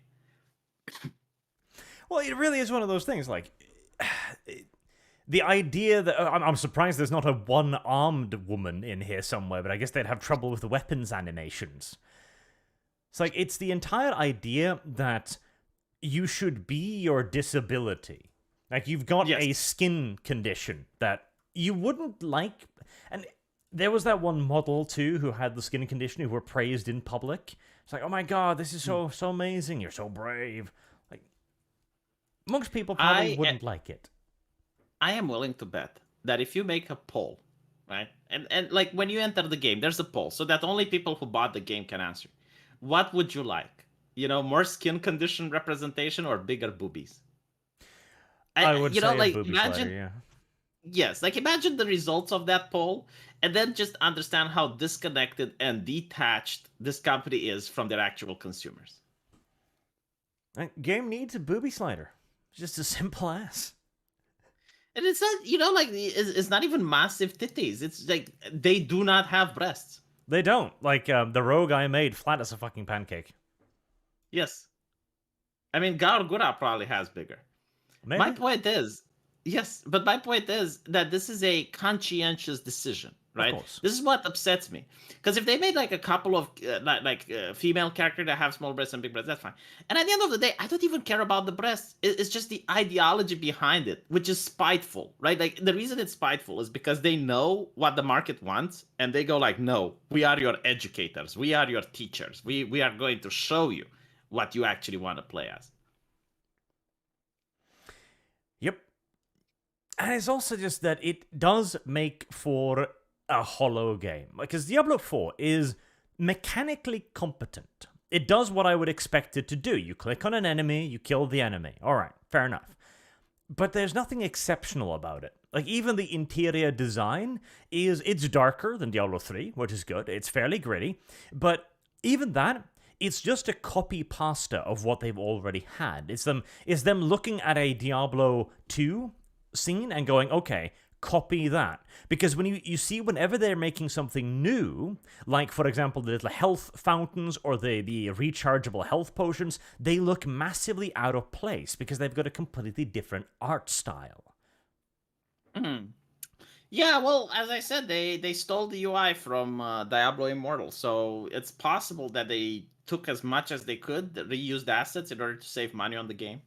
Well, it really is one of those things, like, the idea that... I'm surprised there's not a one-armed woman in here somewhere, but I guess they'd have trouble with the weapons animations. It's like, it's the entire idea that you should be your disability. Like, you've got a skin condition that you wouldn't like... And there was that one model, too, who had the skin condition, who were praised in public. It's like, oh my god, this is so amazing, you're so brave. Like, most people probably wouldn't like it. I am willing to bet that if you make a poll, right, and like when you enter the game, there's a poll so that only people who bought the game can answer. What would you like? More skin condition representation or bigger boobies? I would say a Like booby slider, imagine, yeah. yes, like imagine the results of that poll, and then just understand how disconnected and detached this company is from their actual consumers. Game needs a booby slider. Just as simple as. And it's not, like it's not even massive titties. It's like they do not have breasts. They don't. Like, the rogue I made, flat as a fucking pancake. Yes. I mean, Gargura probably has bigger. Maybe. My point is, yes, but my point is that this is a conscientious decision, right? Of course. This is what upsets me. Because if they made like a couple of female character that have small breasts and big breasts, that's fine. And at the end of the day, I don't even care about the breasts. It's just the ideology behind it, which is spiteful, right? Like the reason it's spiteful is because they know what the market wants, and they go like, "No, we are your educators, we are your teachers, we are going to show you what you actually want to play as." Yep. And it's also just that it does make for a hollow game. Because Diablo 4 is mechanically competent. It does what I would expect it to do. You click on an enemy, you kill the enemy. Alright, fair enough. But there's nothing exceptional about it. Like, even the interior design it's darker than Diablo 3, which is good. It's fairly gritty. But even that, it's just a copy pasta of what they've already had. It's them looking at a Diablo 2 scene and going, okay, copy that. Because when you see whenever they're making something new, like for example the little health fountains or the rechargeable health potions, they look massively out of place because they've got a completely different art style. Mm. Yeah, well, as I said, they stole the UI from Diablo Immortal, so it's possible that they took as much as they could, reused assets in order to save money on the game.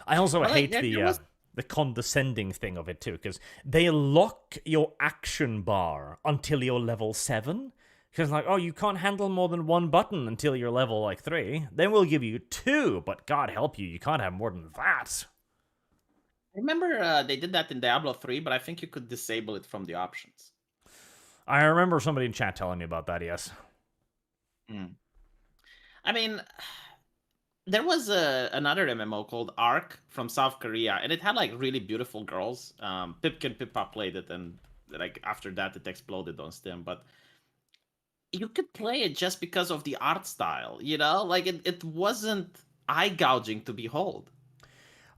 I also But, hate like, there was... the condescending thing of it too, because they lock your action bar until you're level 7. Because like, oh, you can't handle more than one button until you're level like 3. Then we'll give you 2, but God help you, you can't have more than that. I remember they did that in Diablo 3, but I think you could disable it from the options. I remember somebody in chat telling me about that, yes. I mean, there was another MMO called Arc from South Korea, and it had like really beautiful girls. Pipkin Pippa played it, and like after that, it exploded on Steam. But you could play it just because of the art style, Like it wasn't eye gouging to behold.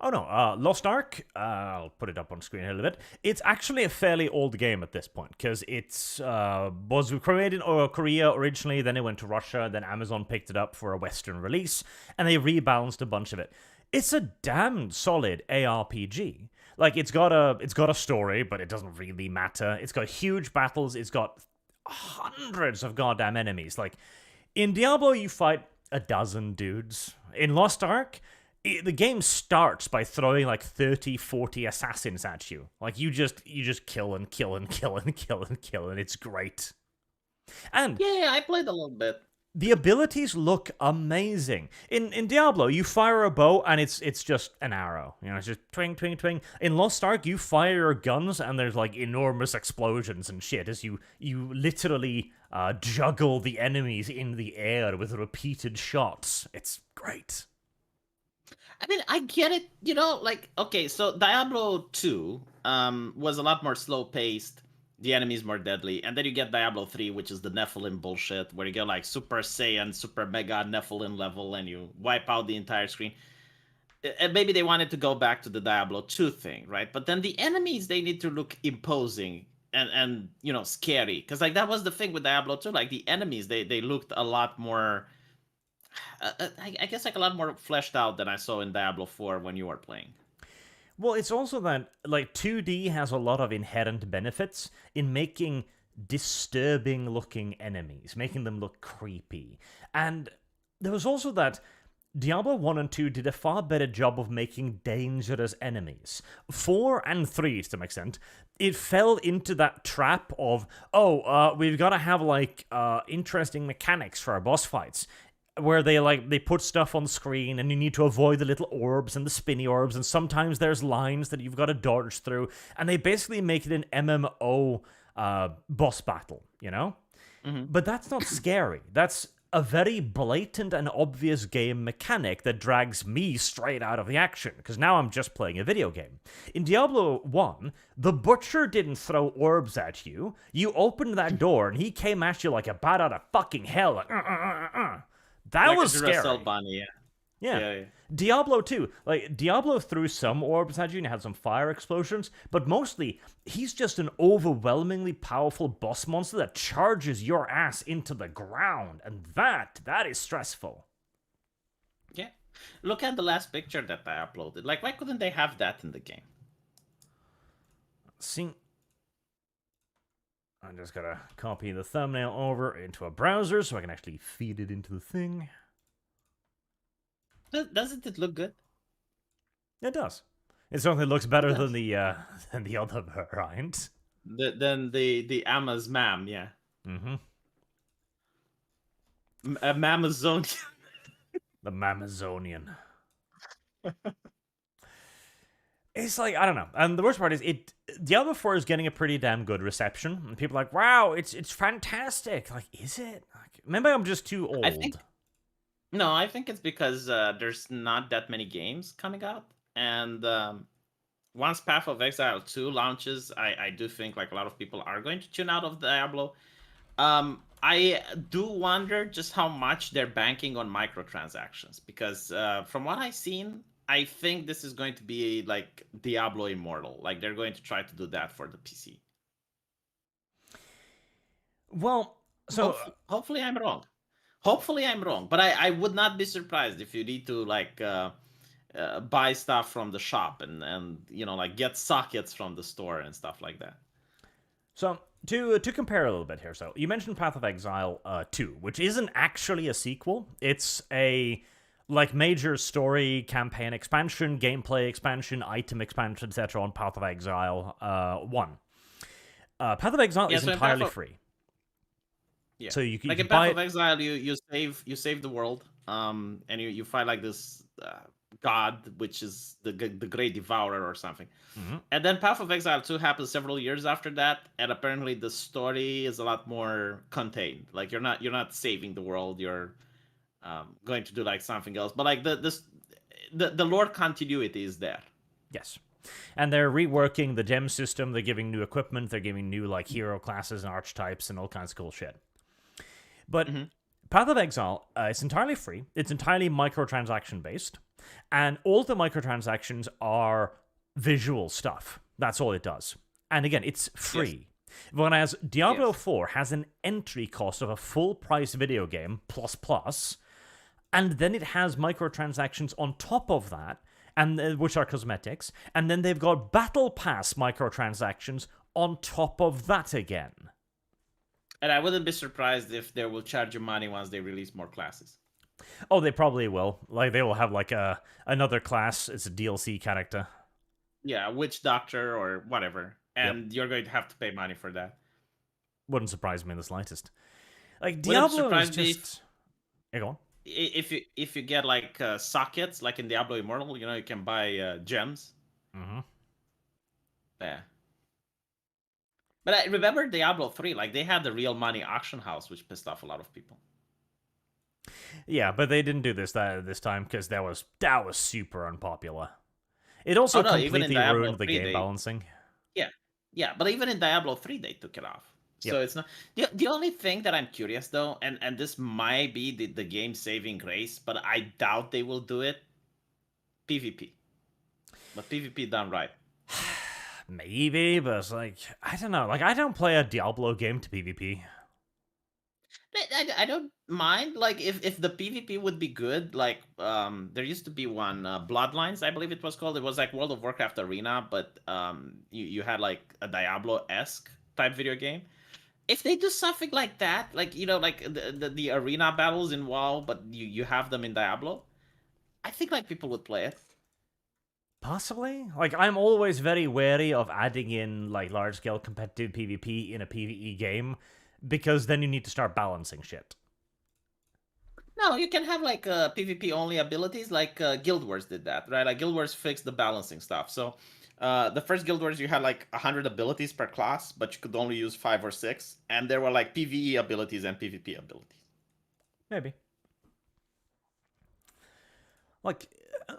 Oh no, Lost Ark, I'll put it up on screen here a little bit. It's actually a fairly old game at this point, because it's was created in Korea originally, then it went to Russia, then Amazon picked it up for a Western release, and they rebalanced a bunch of it. It's a damn solid ARPG. Like, it's got a story, but it doesn't really matter. It's got huge battles, it's got hundreds of goddamn enemies. Like, in Diablo, you fight a dozen dudes. In Lost Ark, the game starts by throwing like 30, 40 assassins at you. Like, you just kill and kill and kill and kill and kill, and it's great. And yeah, I played a little bit. The abilities look amazing. In Diablo, you fire a bow and it's just an arrow. It's just twing, twing, twing. In Lost Ark, you fire your guns and there's like enormous explosions and shit as you literally juggle the enemies in the air with repeated shots. It's great. I mean, I get it, like, okay, so Diablo 2 was a lot more slow-paced, the enemies more deadly, and then you get Diablo 3, which is the Nephilim bullshit, where you get, like, Super Saiyan, Super Mega Nephilim level, and you wipe out the entire screen. And maybe they wanted to go back to the Diablo 2 thing, right? But then the enemies, they need to look imposing and scary, because, like, that was the thing with Diablo 2, like, the enemies, they looked a lot more... I guess like a lot more fleshed out than I saw in Diablo 4 when you were playing. Well, it's also that like 2D has a lot of inherent benefits in making disturbing looking enemies, making them look creepy. And there was also that Diablo 1 and 2 did a far better job of making dangerous enemies. 4 and 3, to some extent, it fell into that trap of, we've got to have, like, interesting mechanics for our boss fights. where they put stuff on screen and you need to avoid the little orbs and the spinny orbs, and sometimes there's lines that you've got to dodge through, and they basically make it an MMO boss battle, you know? Mm-hmm. But that's not scary. That's a very blatant and obvious game mechanic that drags me straight out of the action, because now I'm just playing a video game. In Diablo 1, the Butcher didn't throw orbs at you. You opened that door, and he came at you like a bat out of fucking hell. Like, That like was a scary. Duracell bunny, Yeah. Diablo 2. Like, Diablo threw some orbs at you and had some fire explosions, but mostly, he's just an overwhelmingly powerful boss monster that charges your ass into the ground, and that is stressful. Yeah. Look at the last picture that I uploaded. Like, why couldn't they have that in the game? See, I just gotta copy the thumbnail over into a browser so I can actually feed it into the thing. Doesn't it look good? It does. It certainly looks better than the other variant. Than the Amazon, yeah. Mm-hmm. Mamazonian. The Mamazonian. It's like, I don't know. And the worst part is Diablo 4 is getting a pretty damn good reception. And people are like, wow, it's fantastic. Like, is it? Like, maybe I'm just too old. I think it's because there's not that many games coming out. And once Path of Exile 2 launches, I do think like a lot of people are going to tune out of Diablo. I do wonder just how much they're banking on microtransactions. Because from what I've seen, I think this is going to be like Diablo Immortal. Like they're going to try to do that for the PC. Well, so hopefully I'm wrong. Hopefully I'm wrong, but I would not be surprised if you need to like buy stuff from the shop and you know like get sockets from the store and stuff like that. So to compare a little bit here, so you mentioned Path of Exile 2, which isn't actually a sequel. It's a like major story campaign expansion, gameplay expansion, item expansion, etc. on Path of Exile 1. Path of Exile is entirely free. Yeah. So you can like in Path of Exile, you save the world, and you fight like this god, which is the Great Devourer or something. Mm-hmm. And then Path of Exile 2 happens several years after that, and apparently the story is a lot more contained. Like you're not saving the world, you're going to do like something else. But like the lore continuity is there. Yes. And they're reworking the gem system, they're giving new equipment, they're giving new like hero classes and archetypes and all kinds of cool shit. But Path of Exile, it's entirely free, it's entirely microtransaction based, and all the microtransactions are visual stuff. That's all it does. And again, it's free. Yes. Whereas Diablo 4 has an entry cost of a full price video game, plus, and then it has microtransactions on top of that, and which are cosmetics, and then they've got Battle Pass microtransactions on top of that again. And I wouldn't be surprised if they will charge you money once they release more classes. Oh, they probably will. Like, they will have, like, another class. It's a DLC character. Yeah, Witch Doctor or whatever. And you're going to have to pay money for that. Wouldn't surprise me in the slightest. Like, Diablo is just... Yeah, go on. If you get, like, sockets, like in Diablo Immortal, you know, you can buy gems. Mm-hmm. Yeah. But I remember Diablo 3, like, they had the real money auction house, which pissed off a lot of people. Yeah, but they didn't do this time because that was super unpopular. It also completely ruined the game balancing. Yeah, but even in Diablo 3, they took it off. So it's not... The only thing that I'm curious, though, and this might be the game saving grace, but I doubt they will do it, PvP. But PvP done right. Maybe, but it's like, I don't know. Like, I don't play a Diablo game to PvP. I don't mind. Like, if the PvP would be good, like, there used to be one, Bloodlines, I believe it was called. It was like World of Warcraft Arena, but you had, like, a Diablo-esque type video game. If they do something like that, like, you know, like the arena battles in WoW, but you have them in Diablo, I think, like, people would play it. Possibly. Like, I'm always very wary of adding in, like, large-scale competitive PvP in a PvE game, because then you need to start balancing shit. No, you can have like PvP only abilities, like Guild Wars did that, right? Like Guild Wars fixed the balancing stuff. So the first Guild Wars, you had like 100 abilities per class, but you could only use 5 or 6, and there were like PvE abilities and PvP abilities. Maybe. Like,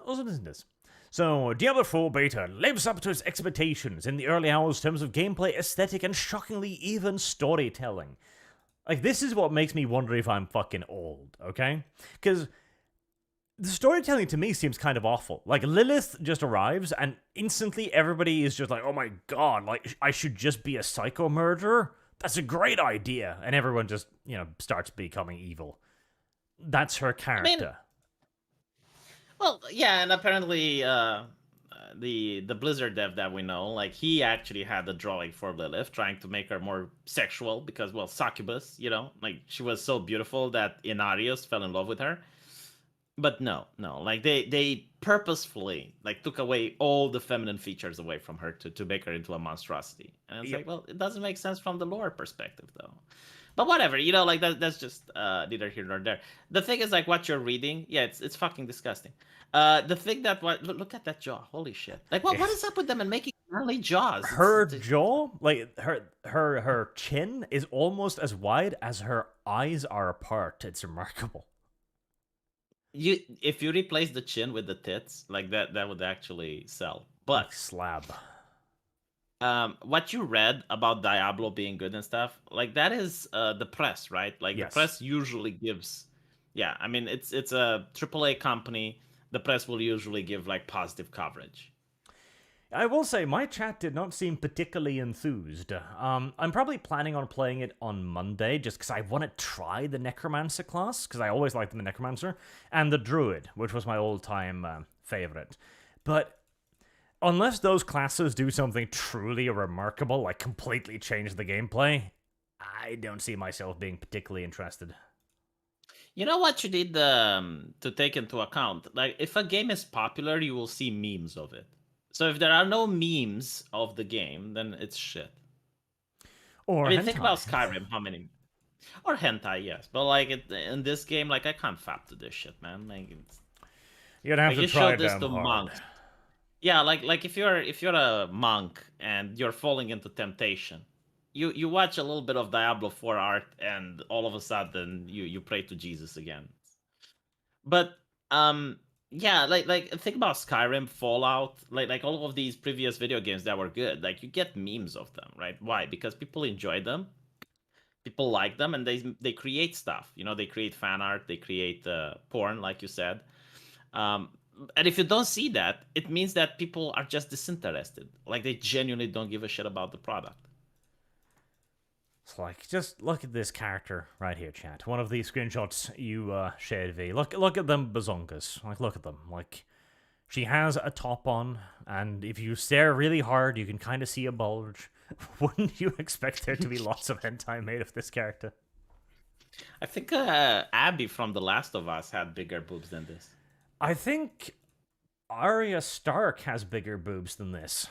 listen to this. So, Diablo4 beta lives up to its expectations in the early hours in terms of gameplay, aesthetic, and shockingly even storytelling. Like, this is what makes me wonder if I'm fucking old, okay? Because the storytelling to me seems kind of awful. Like, Lilith just arrives, and instantly everybody is just like, oh my god, like, I should just be a psycho murderer? That's a great idea. And everyone just, starts becoming evil. That's her character. Well, yeah, and apparently the Blizzard dev that we know, like he actually had the drawing for Lilith, trying to make her more sexual because, well, Succubus, like she was so beautiful that Inarius fell in love with her. But no, like they purposefully like took away all the feminine features away from her to make her into a monstrosity. And it's like, well, it doesn't make sense from the lore perspective though. But whatever, like that's just neither here nor there. The thing is, like, what you're reading, yeah, it's fucking disgusting. The thing that look at that jaw, holy shit! Like, what is up with them and making manly jaws? Her jaw, like her chin, is almost as wide as her eyes are apart. It's remarkable. If you replace the chin with the tits, like that would actually sell. But like slab. What you read about Diablo being good and stuff, like that is the press, right? Like yes. The press usually gives, yeah. I mean, it's a AAA company. The press will usually give like positive coverage. I will say my chat did not seem particularly enthused. I'm probably planning on playing it on Monday just because I want to try the Necromancer class because I always liked the Necromancer and the Druid, which was my all-time favorite. But unless those classes do something truly remarkable, like completely change the gameplay, I don't see myself being particularly interested. You know what you need to take into account? Like, if a game is popular, you will see memes of it. So if there are no memes of the game, then it's shit. Or I mean, hentai. think about Skyrim. How many? Or hentai, yes. But like in this game, like I can't fap to this shit, man. Like you'd have to try this to monks. Yeah, like if you're a monk and you're falling into temptation, you watch a little bit of Diablo4 art, and all of a sudden you pray to Jesus again. But yeah, like think about Skyrim, Fallout, like all of these previous video games that were good. Like you get memes of them, right? Why? Because people enjoy them, people like them, and they create stuff. They create fan art, they create porn, like you said. And if you don't see that, it means that people are just disinterested. Like they genuinely don't give a shit about the product. It's like, just look at this character right here, chat. One of these screenshots you shared, V. Look at them bazongas. Like, look at them. Like, she has a top on, and if you stare really hard, you can kind of see a bulge. Wouldn't you expect there to be lots of hentai made of this character? I think Abby from The Last of Us had bigger boobs than this. I think Arya Stark has bigger boobs than this.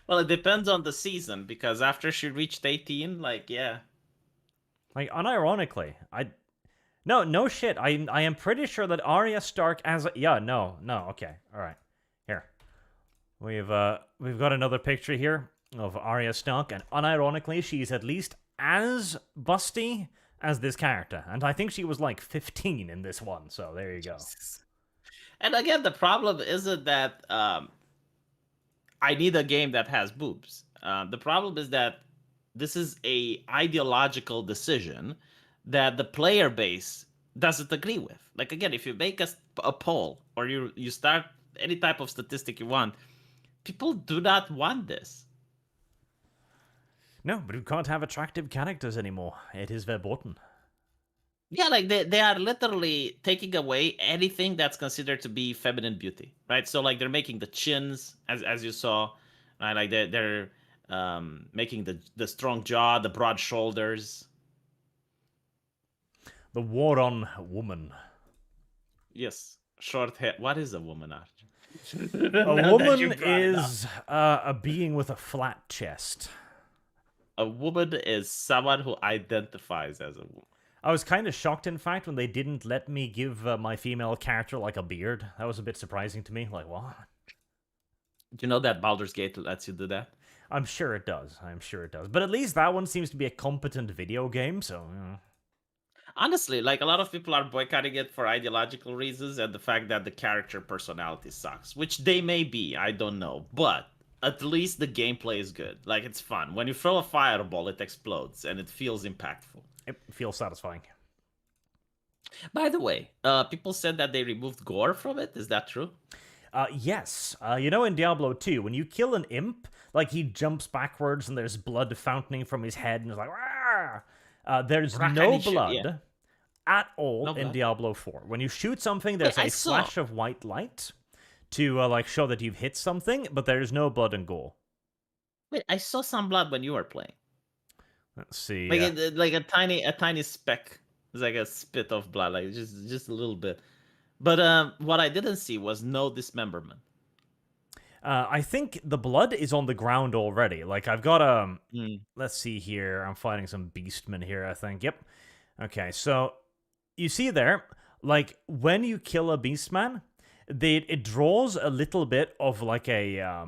Well, it depends on the season, because after she reached 18, like, yeah. Like, unironically, No shit, I am pretty sure that Arya Stark okay, alright. Here. We've got another picture here of Arya Stark, and unironically, she's at least as busty as this character. And I think she was like 15 in this one, so there you go. And again, the problem isn't that I need a game that has boobs. The problem is that this is a ideological decision that the player base doesn't agree with. Like, again, if you make a poll or you start any type of statistic you want, people do not want this. No, but you can't have attractive characters anymore. It is verboten. Yeah, like they are literally taking away anything that's considered to be feminine beauty, right? So like they're making the chins, as you saw, right? Like they're making the strong jaw, the broad shoulders. The war on woman. Yes, short hair. What is a woman, Arch? A woman is a being with a flat chest. A woman is someone who identifies as a woman. I was kind of shocked, in fact, when they didn't let me give my female character like a beard. That was a bit surprising to me. Like, what? Do you know that Baldur's Gate lets you do that? I'm sure it does. I'm sure it does. But at least that one seems to be a competent video game, so. Honestly, like a lot of people are boycotting it for ideological reasons and the fact that the character personality sucks, which they may be, I don't know. But at least the gameplay is good. Like, it's fun. When you throw a fireball, it explodes and it feels impactful. It feels satisfying. By the way, people said that they removed gore from it. Is that true? Yes. In Diablo 2, when you kill an imp, like, he jumps backwards and there's blood fountaining from his head and it's like, Rah! There's no blood at all in Diablo 4. When you shoot something, there's a flash of white light to, show that you've hit something, but there's no blood and gore. Wait, I saw some blood when you were playing. Let's see. Like a tiny speck. It's like a spit of blood, like just a little bit. But what I didn't see was no dismemberment. I think the blood is on the ground already. Like, I've got let's see here. I'm fighting some beastmen here, I think. Yep. Okay, so you see there, like, when you kill a beastman, it draws a little bit of like a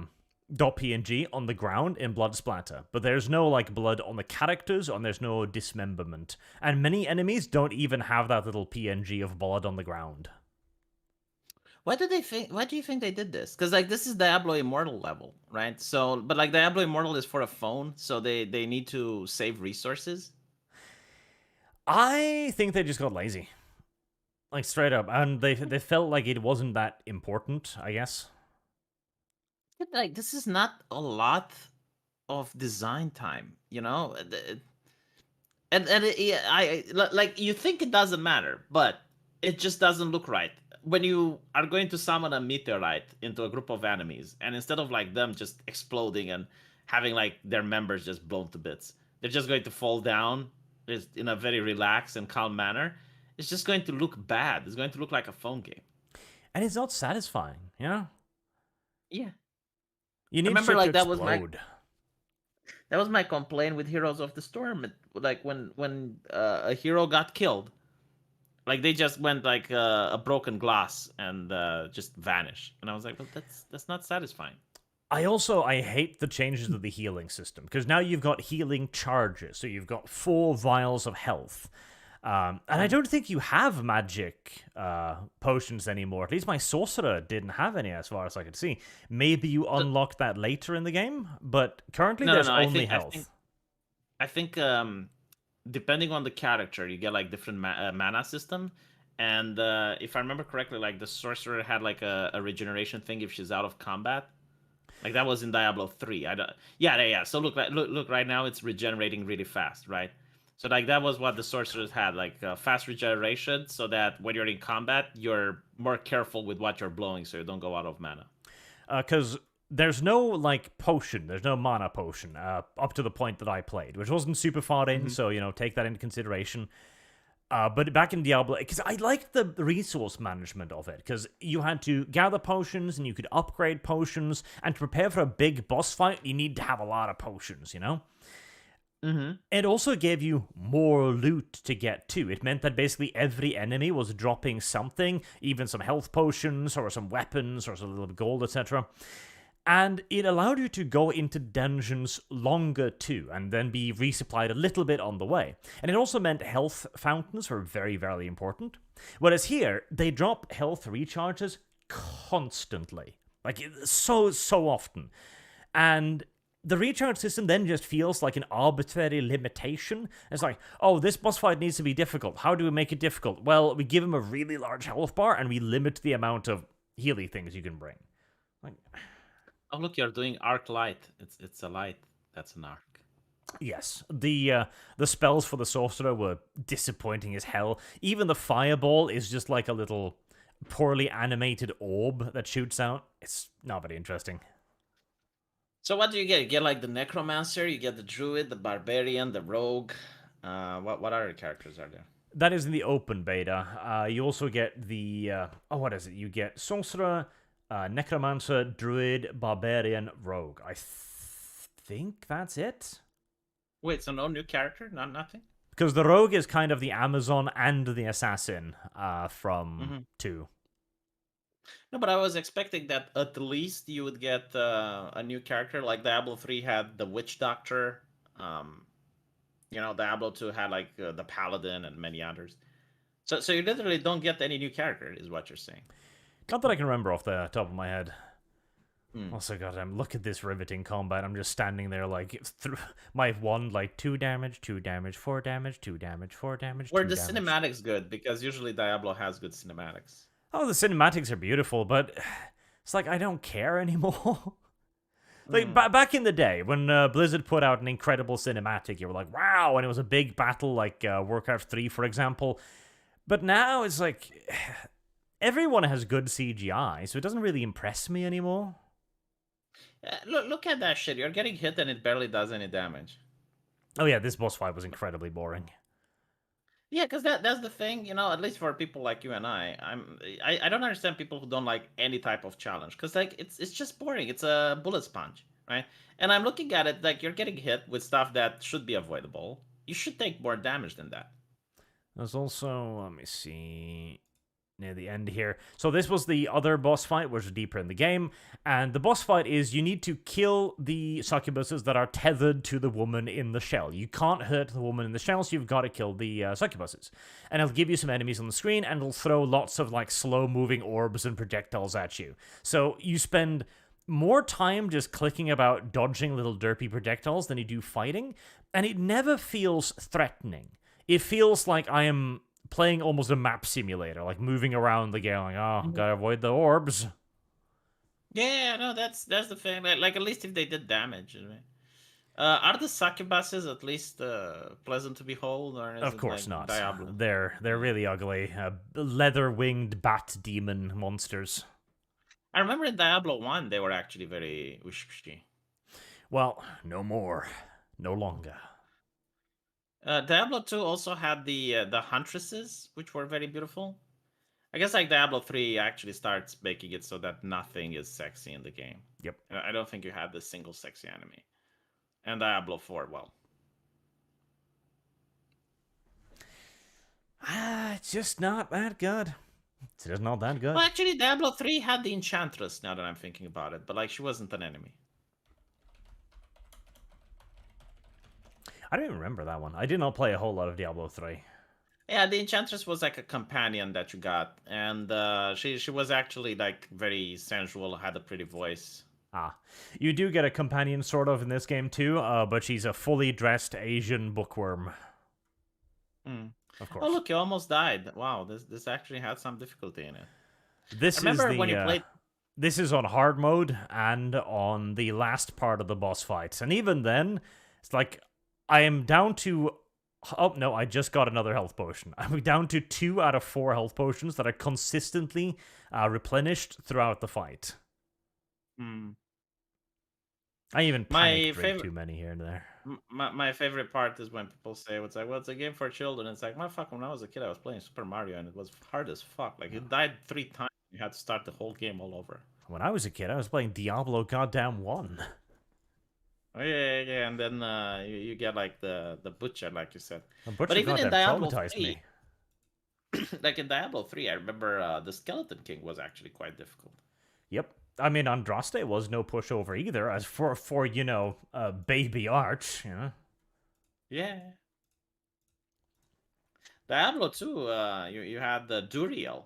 .png on the ground in blood splatter, but there's no like blood on the characters, and there's no dismemberment. And many enemies don't even have that little PNG of blood on the ground. Why do you think they did this? Because like this is Diablo Immortal level, right? So, but like Diablo Immortal is for a phone, so they need to save resources. I think they just got lazy, like straight up, and they felt like it wasn't that important, I guess. Like this is not a lot of design time, I like you think it doesn't matter, but it just doesn't look right. When you are going to summon a meteorite into a group of enemies, and instead of like them just exploding and having like their members just blown to bits, they're just going to fall down in a very relaxed and calm manner. It's just going to look bad. It's going to look like a phone game, and it's not satisfying. Yeah. You need remember, like that was my complaint with Heroes of the Storm. Like when a hero got killed. Like they just went like a broken glass and just vanished, and I was like, "Well, that's not satisfying." I hate the changes to the healing system, because now you've got healing charges, so you've got 4 vials of health, and I don't think you have magic potions anymore. At least my sorcerer didn't have any, as far as I could see. Maybe you unlock that later in the game, but currently there's only health. I think depending on the character, you get like different mana system, and if I remember correctly, like the sorcerer had like a regeneration thing if she's out of combat. Like that was in Diablo 3. Yeah. So look right now, it's regenerating really fast, right? So like that was what the sorcerers had, like fast regeneration, so that when you're in combat, you're more careful with what you're blowing, so you don't go out of mana. Because there's no, like, potion. There's no mana potion up to the point that I played, which wasn't super far in, so, take that into consideration. But back in Diablo, because I liked the resource management of it, because you had to gather potions, and you could upgrade potions, and to prepare for a big boss fight, you need to have a lot of potions, It also gave you more loot to get to. It meant that basically every enemy was dropping something, even some health potions, or some weapons, or some little bit of gold, etc., and it allowed you to go into dungeons longer too, and then be resupplied a little bit on the way. And it also meant health fountains were very, very important. Whereas here, they drop health recharges constantly. Like, so often. And the recharge system then just feels like an arbitrary limitation. It's like, oh, this boss fight needs to be difficult. How do we make it difficult? Well, we give him a really large health bar, and we limit the amount of healing things you can bring. Like... Oh, look, you're doing arc light. It's a light. That's an arc. Yes. The spells for the sorcerer were disappointing as hell. Even the fireball is just like a little poorly animated orb that shoots out. It's not very interesting. So what do you get? You get like the necromancer, you get the druid, the barbarian, the rogue. What other characters are there? That is in the open beta. You also get the... what is it? You get sorcerer... necromancer, druid, barbarian, rogue. I think that's it. Wait, so no new character? Nothing? Because the rogue is kind of the Amazon and the assassin from 2. No, but I was expecting that at least you would get a new character. Like Diablo 3 had the Witch Doctor. Diablo 2 had like the Paladin and many others. So you literally don't get any new character, is what you're saying. Not that I can remember off the top of my head. Hmm. Also, goddamn, look at this riveting combat. I'm just standing there like, my wand, like 2 damage, 2 damage, 4 damage, 2 damage, 4 damage, Were 2 the damage. cinematics good? Because usually Diablo has good cinematics. Oh, the cinematics are beautiful, but it's like I don't care anymore. Like, back in the day, when Blizzard put out an incredible cinematic, you were like, wow, and it was a big battle, like Warcraft 3, for example. But now it's like, everyone has good CGI, so it doesn't really impress me anymore. Look at that shit. You're getting hit and it barely does any damage. Oh yeah, this boss fight was incredibly boring. Yeah, because that's the thing, at least for people like you and I don't understand people who don't like any type of challenge. Because like it's just boring. It's a bullet sponge, right? And I'm looking at it like you're getting hit with stuff that should be avoidable. You should take more damage than that. There's also, let me see, near the end here. So this was the other boss fight, which is deeper in the game, and the boss fight is you need to kill the succubuses that are tethered to the woman in the shell. You can't hurt the woman in the shell, so you've got to kill the succubuses. And it'll give you some enemies on the screen, and it'll throw lots of like slow-moving orbs and projectiles at you. So you spend more time just clicking about dodging little derpy projectiles than you do fighting, and it never feels threatening. It feels like I am playing almost a map simulator, like moving around the game, like, oh, gotta avoid the orbs. Yeah, no, that's the thing. Like at least if they did damage. Are the succubuses at least pleasant to behold, or is Of it course like not. Diablo? They're really ugly, leather-winged bat demon monsters. I remember in Diablo 1 they were actually very wishy. Well, no more, no longer. Diablo 2 also had the huntresses, which were very beautiful. I guess like Diablo 3 actually starts making it so that nothing is sexy in the game. Yep. I don't think you had the single sexy enemy. And Diablo 4, well. It's just not that good. It's just not that good. Well, actually, Diablo 3 had the Enchantress, now that I'm thinking about it. But like, she wasn't an enemy. I don't even remember that one. I did not play a whole lot of Diablo 3. Yeah, the Enchantress was like a companion that you got. And she was actually like very sensual, had a pretty voice. You do get a companion sort of in this game too, but she's a fully dressed Asian bookworm. Of course. Oh, look, you almost died. Wow, this actually had some difficulty in it. This when you played. This is on hard mode and on the last part of the boss fights, and even then, it's like I am down to. Oh no, I just got another health potion. I'm down to 2 out of 4 health potions that are consistently replenished throughout the fight. I even panic drink too many here and there. My favorite part is when people say, "It's like, well, it's a game for children." It's like, motherfucker, when I was a kid, I was playing Super Mario, and it was hard as fuck. Like, you died 3 times, you had to start the whole game all over. When I was a kid, I was playing Diablo goddamn 1. Oh yeah, and then you get like the butcher, like you said. But even in Diablo 3, like in Diablo 3, I remember the Skeleton King was actually quite difficult. Yep. I mean, Andraste was no pushover either, as for baby Arch, Yeah. Diablo 2, you had the Duriel.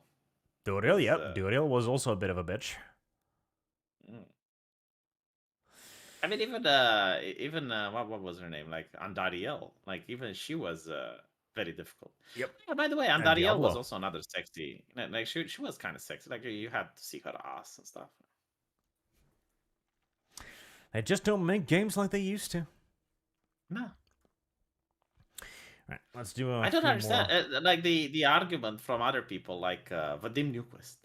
Duriel, yep. Duriel was also a bit of a bitch. I mean, even what was her name? Like Andariel. Like even she was very difficult. Yep. Yeah, by the way, Andariel was also another sexy. Like she was kind of sexy. Like you had to see her ass and stuff. They just don't make games like they used to. No. Right, let's do I don't understand like the argument from other people, like Vadim Newquist.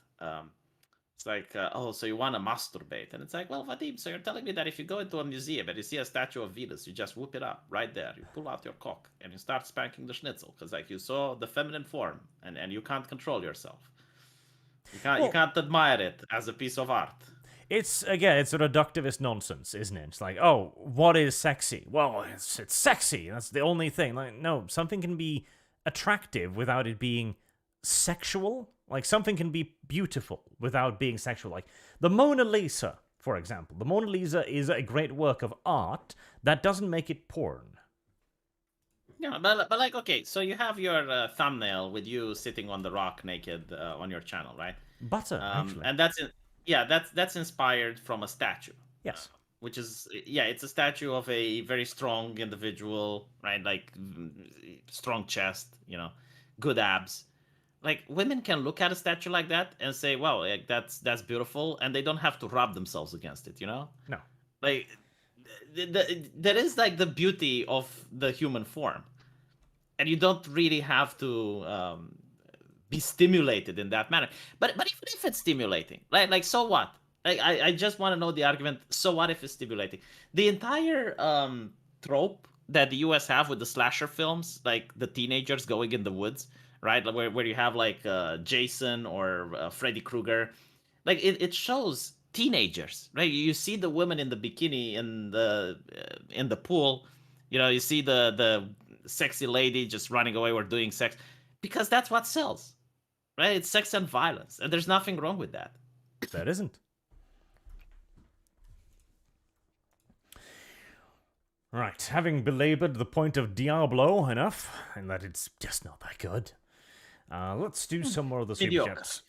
It's like, oh, so you want to masturbate? And it's like, well, Vadim, so you're telling me that if you go into a museum and you see a statue of Venus, you just whoop it up right there. You pull out your cock and you start spanking the schnitzel because, like, you saw the feminine form and you can't control yourself. You can't admire it as a piece of art. It's a reductivist nonsense, isn't it? It's like, oh, what is sexy? Well, it's sexy. That's the only thing. Like, no, something can be attractive without it being sexual. Like, something can be beautiful without being sexual. Like, the Mona Lisa, for example. The Mona Lisa is a great work of art that doesn't make it porn. Yeah, but like, okay, so you have your thumbnail with you sitting on the rock naked on your channel, right? Butter, actually. And that's inspired from a statue. Yes. Which is, yeah, it's a statue of a very strong individual, right? Like strong chest, good abs. Like, women can look at a statue like that and say, "Wow, like, that's beautiful," and they don't have to rub themselves against it, No. Like, that is like the beauty of the human form, and you don't really have to be stimulated in that manner. But even if it's stimulating, like so what? Like, I just want to know the argument. So what if it's stimulating? The entire trope that the US have with the slasher films, like the teenagers going in the woods, right? Where you have like Jason or Freddy Krueger, like it shows teenagers, right? You see the women in the bikini in the pool, you see the sexy lady just running away or doing sex, because that's what sells, right? It's sex and violence, and there's nothing wrong with that. There isn't. Right, having belabored the point of Diablo enough, and that it's just not that good, let's do some more of the super chats.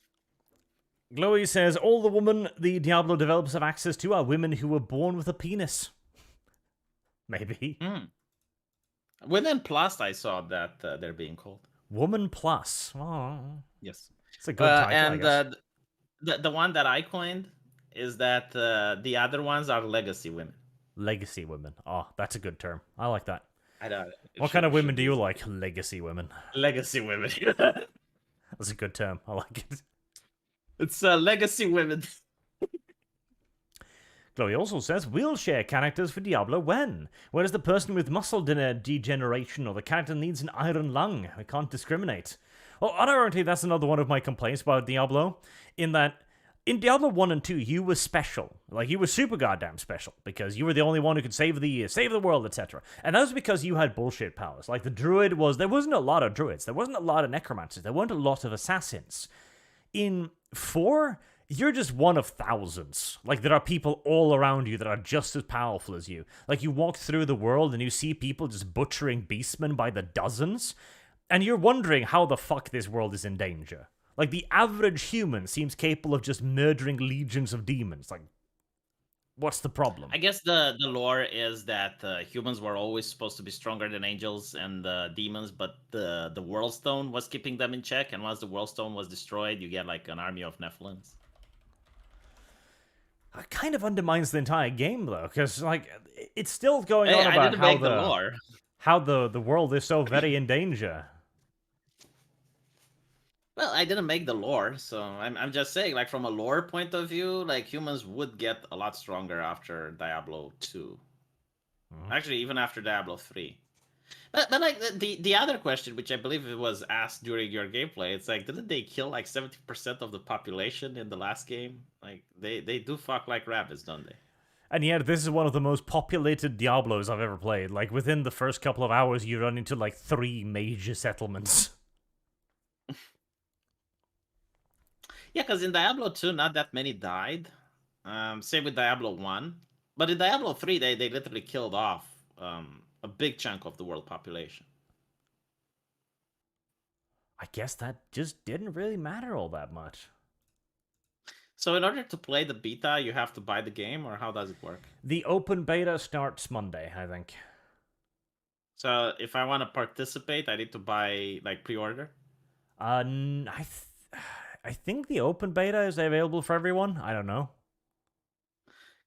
Glowy says, all the women the Diablo developers have access to are women who were born with a penis. Maybe. Women Plus, I saw that they're being called. Woman Plus. Oh. Yes. It's a good title, and I guess. The one that I coined is that the other ones are legacy women. Legacy women. Oh, that's a good term. I like that. I don't. What kind of women do you like? Legacy women. Legacy women. That's a good term. I like it. It's legacy women. Chloe also says, we'll share characters for Diablo when? Whereas the person with muscle degeneration or the character needs an iron lung. I can't discriminate. Well, unironically, that's another one of my complaints about Diablo, in that in Diablo 1 and 2, you were special. Like, you were super goddamn special, because you were the only one who could save the world, etc. And that was because you had bullshit powers. Like, the druid there wasn't a lot of druids, there wasn't a lot of necromancers, there weren't a lot of assassins. In 4, you're just one of thousands. Like, there are people all around you that are just as powerful as you. Like, you walk through the world and you see people just butchering beastmen by the dozens, and you're wondering how the fuck this world is in danger. Like, the average human seems capable of just murdering legions of demons. Like, what's the problem? I guess the lore is that humans were always supposed to be stronger than angels and demons, but the World Stone was keeping them in check, and once the World Stone was destroyed, you get, like, an army of Nephilims. It kind of undermines the entire game, though, because, like, it's still going on about how the world is so very in danger. Well, I didn't make the lore, so I'm just saying, like, from a lore point of view, like, humans would get a lot stronger after Diablo 2. Actually, even after Diablo 3. But like, the other question, which I believe it was asked during your gameplay, it's like, didn't they kill, like, 70% of the population in the last game? Like, they do fuck like rabbits, don't they? And yet, this is one of the most populated Diablos I've ever played. Like, within the first couple of hours, you run into, like, 3 major settlements. Yeah, because in Diablo 2, not that many died. Same with Diablo 1. But in Diablo 3, they literally killed off a big chunk of the world population. I guess that just didn't really matter all that much. So in order to play the beta, you have to buy the game, or how does it work? The open beta starts Monday, I think. So if I want to participate, I need to buy, like, pre-order? I think the open beta is available for everyone. I don't know.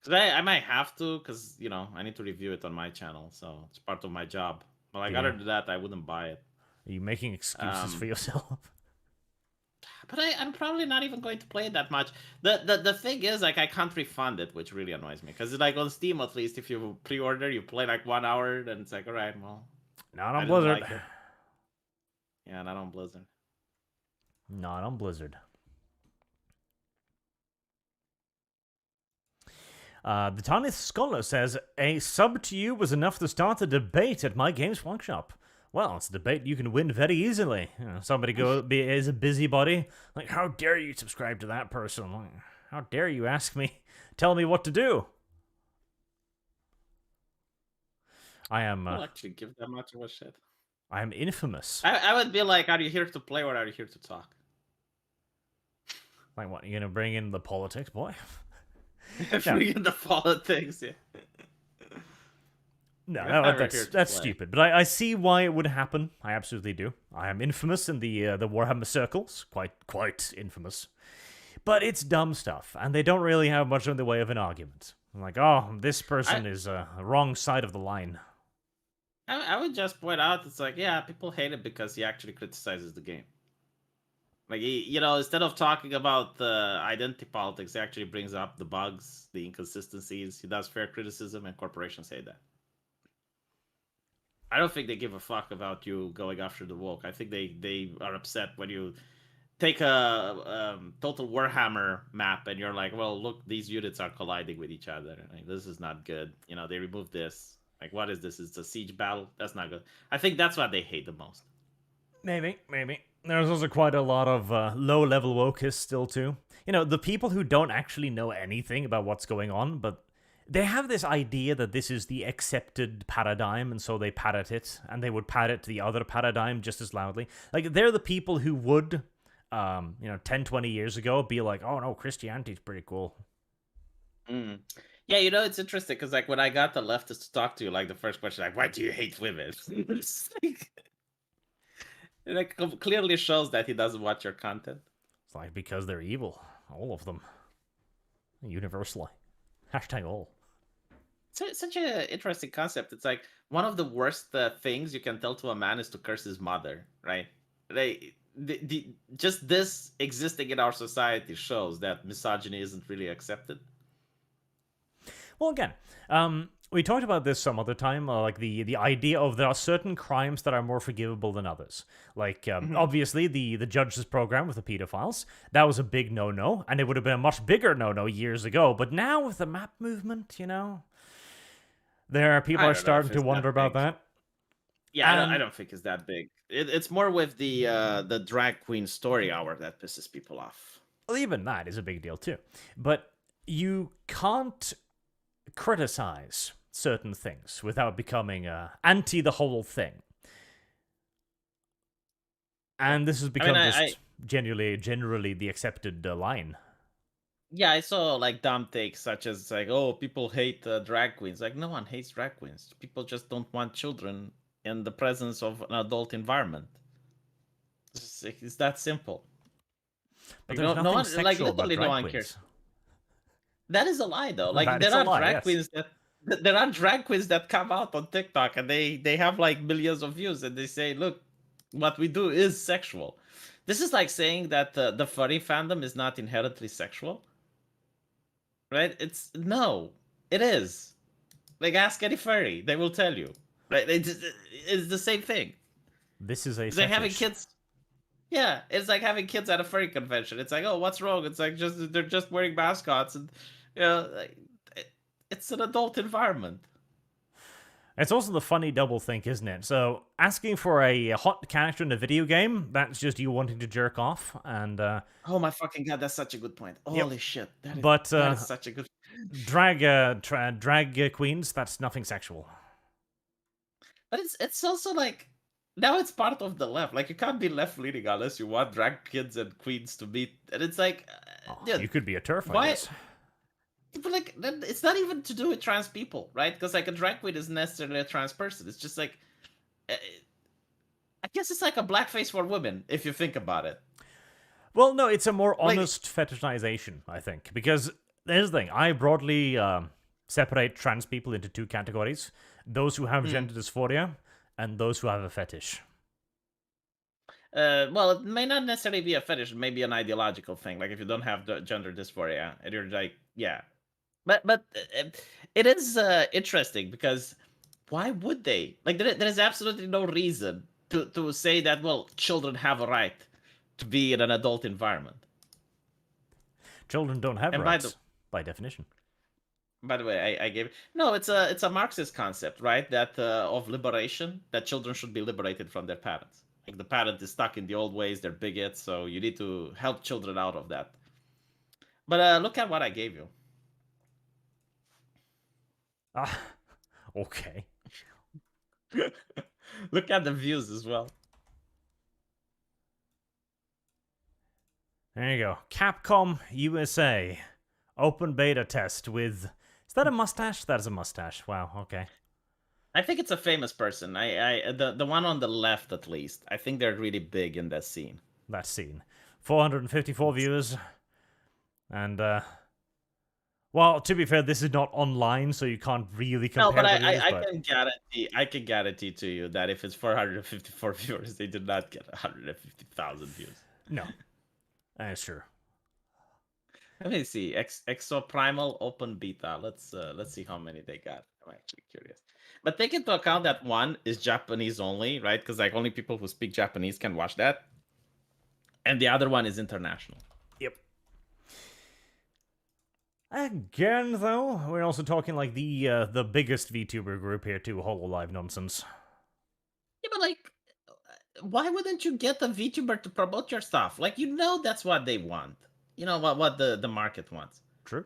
Because I might have to, because, I need to review it on my channel, so it's part of my job. But, like, other than that, I wouldn't buy it. Are you making excuses for yourself? But I'm probably not even going to play it that much. The thing is, like, I can't refund it, which really annoys me. Because, like, on Steam, at least, if you pre-order, you play, like, 1 hour, then it's like, all right, well... Not on Blizzard. Like, yeah, not on Blizzard. Not on Blizzard. The Tanith Scholar says, a sub to you was enough to start a debate at my Games Workshop. Well, it's a debate you can win very easily. You know, somebody is a busybody. Like, how dare you subscribe to that person? Like, how dare you ask me, tell me what to do? I am... I'll actually give that much of a shit. I am infamous. I would be like, are you here to play or are you here to talk? Like, what, you gonna bring in the politics, boy? Bring in the politics, yeah. No, that's stupid. But I see why it would happen. I absolutely do. I am infamous in the Warhammer circles. Quite infamous. But it's dumb stuff, and they don't really have much in the way of an argument. I'm like, oh, this person is wrong side of the line. I would just point out, it's like, yeah, people hate it because he actually criticizes the game. Like, he, instead of talking about the identity politics, he actually brings up the bugs, the inconsistencies. He does fair criticism, and corporations hate that. I don't think they give a fuck about you going after the woke. I think they are upset when you take a total Warhammer map and you're like, well, look, these units are colliding with each other. Like, this is not good. They removed this. Like, what is this? It's a siege battle? That's not good. I think that's what they hate the most. Maybe. There's also quite a lot of low-level wokists still, too. The people who don't actually know anything about what's going on, but they have this idea that this is the accepted paradigm, and so they parrot it, and they would parrot the other paradigm just as loudly. Like, they're the people who would, 10, 20 years ago, be like, oh, no, Christianity's pretty cool. Mm. Yeah, it's interesting, because, like, when I got the leftists to talk to you, like, the first question, like, why do you hate women? It clearly shows that he doesn't watch your content. It's like, because they're evil. All of them. Universally. Hashtag all. It's such an interesting concept. It's like, one of the worst things you can tell to a man is to curse his mother, right? Just this existing in our society shows that misogyny isn't really accepted. Well, again, we talked about this some other time, like the idea of there are certain crimes that are more forgivable than others. Like, obviously, the judges program with the pedophiles, that was a big no-no, and it would have been a much bigger no-no years ago. But now with the map movement, there are people are starting to wonder about that. Yeah, I don't think it's that big. It's more with the drag queen story hour that pisses people off. Well, even that is a big deal, too. But you can't criticize certain things without becoming anti the whole thing, and this has become generally the accepted line. Yeah, I saw like dumb takes such as like, oh, people hate drag queens. Like, no one hates drag queens. People just don't want children in the presence of an adult environment. It's that simple. But there's nothing sexual about drag queens. Cares. That is a lie, though. Like, there are drag queens there are drag queens that come out on TikTok and they have like millions of views and they say, look, what we do is sexual. This is like saying that the furry fandom is not inherently sexual, right? No, it is. Like, ask any furry, they will tell you, right? It's the same thing. This is a like having kids. Yeah, it's like having kids at a furry convention. It's like, oh, what's wrong? It's like they're just wearing mascots, and it's an adult environment. It's also the funny double think, isn't it? So asking for a hot character in a video game, that's just you wanting to jerk off, and oh my fucking god, that's such a good point. Holy shit, that is such a good drag queens. That's nothing sexual. But it's also like, now it's part of the left. Like, you can't be left leaning unless you want drag kids and queens to meet. And it's like, you could be a TERF, I guess. But like, it's not even to do with trans people, right? Because like a drag queen isn't necessarily a trans person. It's just like, I guess it's like a blackface for women, if you think about it. Well, no, it's a more honest fetishization, I think. Because here's the thing, I broadly separate trans people into two categories. Those who have gender dysphoria, and those who have a fetish. Well, it may not necessarily be a fetish. It may be an ideological thing. Like, if you don't have the gender dysphoria, and you're like, yeah. But it is interesting, because why would they? Like, there is absolutely no reason to say that, well, children have a right to be in an adult environment. Children don't have rights, by definition. By the way, I gave no. It's a Marxist concept, right? That of liberation, that children should be liberated from their parents. Like the parent is stuck in the old ways, they're bigots, so you need to help children out of that. But look at what I gave you. Ah, okay. Look at the views as well. There you go. Capcom USA. Open beta test with... Is that a mustache? That is a mustache. Wow, okay. I think it's a famous person. The one on the left at least. I think they're really big in that scene. That scene. 454 viewers. And, well, to be fair, this is not online, so you can't really compare. No, but the views, I can guarantee to you that if it's 454 viewers, they did not get 150,000 views. No. That's true. Let me see. Exoprimal open beta. Let's see how many they got. I'm actually curious. But take into account that one is Japanese only, right? Because like only people who speak Japanese can watch that. And the other one is international. Yep. Again, though, we're also talking like the biggest VTuber group here too, HoloLive nonsense. Yeah, but like, why wouldn't you get a VTuber to promote your stuff? Like, you know, that's what they want. You know what the market wants. True.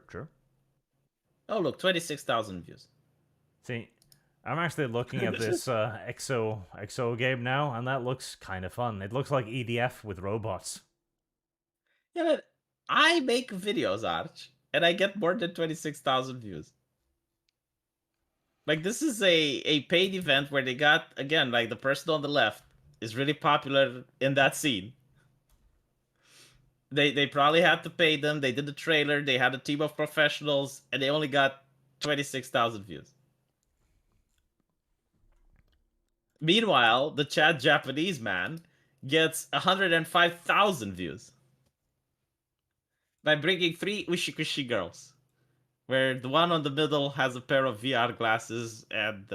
Oh, look, 26,000 views. See, I'm actually looking at this Exo game now, and that looks kind of fun. It looks like EDF with robots. Yeah, but I make videos, Arch, and I get more than 26,000 views. Like, this is a paid event where they got, again, like the person on the left is really popular in that scene. They probably had to pay them. They did the trailer. They had a team of professionals, and they only got 26,000 views. Meanwhile, the Chad Japanese man gets 105,000 views by bringing 3 Ushikushi girls, where the one on the middle has a pair of VR glasses and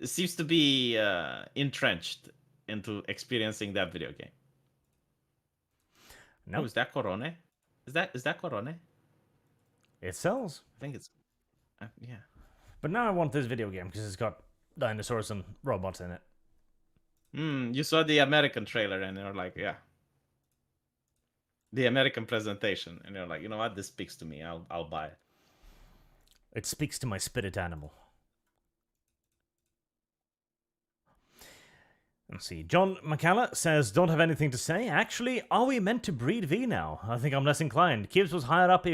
seems to be entrenched into experiencing that video game. No, Oh, is that Corone? Is that Corone? it sells. I think it's yeah. But now I want this video game because it's got dinosaurs and robots in it. You saw the American trailer and you're like, yeah. The American presentation, and you're like, you know what? This speaks to me. I'll buy it. It speaks to my spirit animal. Let's see. John McCalla says, don't have anything to say. Actually, are we meant to breed V now? I think I'm less inclined. Kibbs was higher up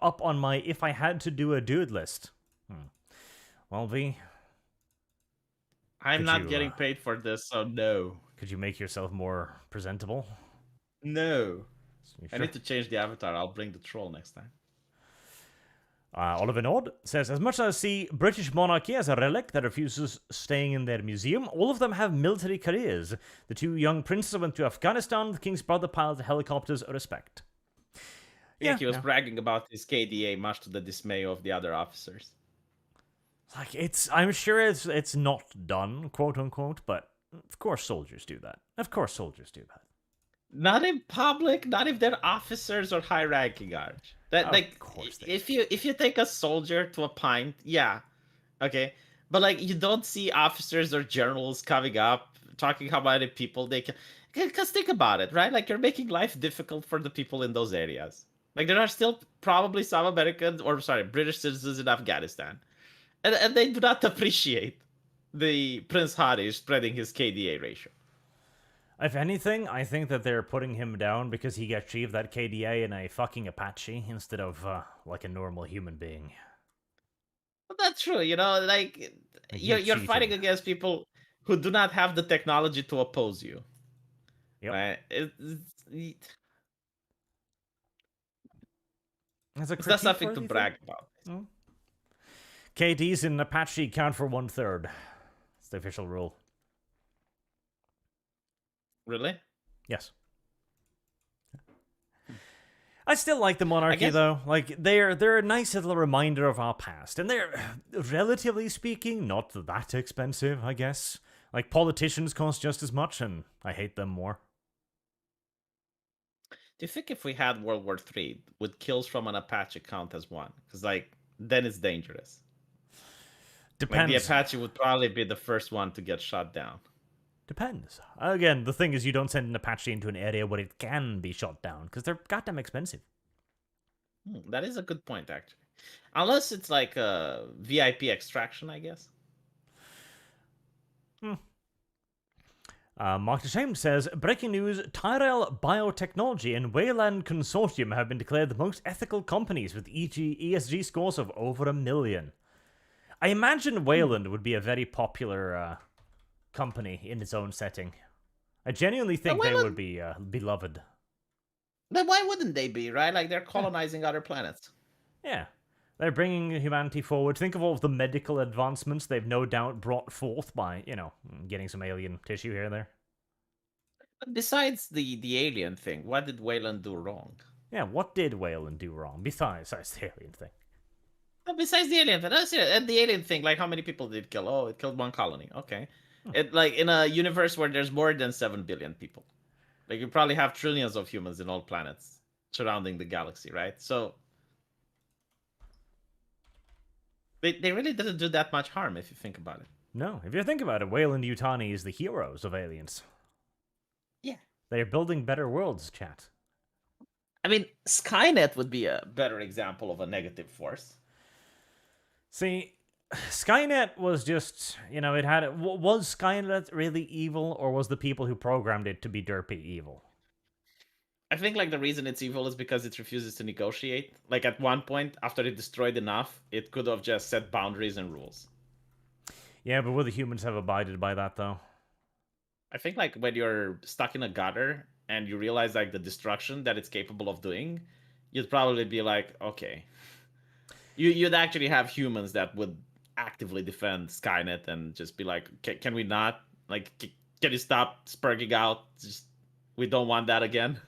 up on my if I had to do a dude list. Well, V. I'm not getting paid for this, so no. Could you make yourself more presentable? No. Sure? I need to change the avatar. I'll bring the troll next time. Oliver Nord says, as much as I see British monarchy as a relic that refuses staying in their museum, all of them have military careers. The 2 young princes went to Afghanistan. The king's brother piloted helicopters. Respect. Yeah, he was bragging about his KDA, much to the dismay of the other officers. Like, I'm sure it's not done, quote unquote, but of course soldiers do that. Of course soldiers do that. Not in public, not if they're officers or high-ranking, Arch. That, like, if you take a soldier to a pint, yeah, okay, but like you don't see officers or generals coming up talking how many people they can. Because think about it, right? Like, you're making life difficult for the people in those areas. Like, there are still probably some British citizens in Afghanistan, and they do not appreciate the Prince Harry spreading his KDA ratio. If anything, I think that they're putting him down because he achieved that KDA in a fucking Apache instead of like a normal human being. Well, that's true, you know, like you're fighting against people who do not have the technology to oppose you. Yep. Right? It's not something to brag about. Oh. KDs in Apache count for 1/3. It's the official rule. Really? Yes. I still like the monarchy, though. Like, they're a nice little reminder of our past. And they're, relatively speaking, not that expensive, I guess. Like, politicians cost just as much, and I hate them more. Do you think if we had World War III, would kills from an Apache count as one? Because, like, then it's dangerous. Depends. Like the Apache would probably be the first one to get shot down. Depends. Again, the thing is you don't send an Apache into an area where it can be shot down, because they're goddamn expensive. That is a good point, actually. Unless it's like a VIP extraction, I guess. Mark Ashamed says, breaking news, Tyrell Biotechnology and Wayland Consortium have been declared the most ethical companies with ESG scores of over 1 million. I imagine Wayland would be a very popular company in its own setting. I genuinely think they would be beloved. Then why wouldn't they be, right? Like, they're colonizing other planets. Yeah. They're bringing humanity forward. Think of all of the medical advancements they've no doubt brought forth by, getting some alien tissue here and there. But besides the alien thing, what did Wayland do wrong? Yeah, what did Wayland do wrong besides the alien thing? Besides the alien thing, that's it. And the alien thing, like, how many people did it kill? Oh, it killed one colony. Okay. It, like, in a universe where there's more than 7 billion people, like, you probably have trillions of humans in all planets surrounding the galaxy, right? So they really didn't do that much harm if you think about it. No, if you think about it, Wayland Yutani is the heroes of aliens. Yeah. They're building better worlds, chat. I mean, Skynet would be a better example of a negative force. See, Skynet was just, was Skynet really evil, or was the people who programmed it to be derpy evil? I think, like, the reason it's evil is because it refuses to negotiate. Like, at one point, after it destroyed enough, it could have just set boundaries and rules. Yeah, but would the humans have abided by that, though? I think, like, when you're stuck in a gutter and you realize, like, the destruction that it's capable of doing, you'd probably be like, okay. You'd actually have humans that would actively defend Skynet and just be like, can we not? Like, can you stop spurging out? Just, we don't want that again.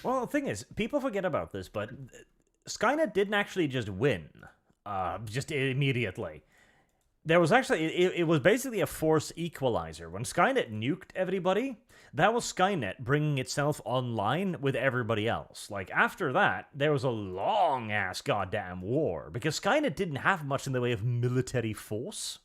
Well, the thing is, people forget about this, but Skynet didn't actually just win, just immediately. There was actually, it was basically a force equalizer. When Skynet nuked everybody, that was Skynet bringing itself online with everybody else. Like, after that, there was a long-ass goddamn war, because Skynet didn't have much in the way of military force.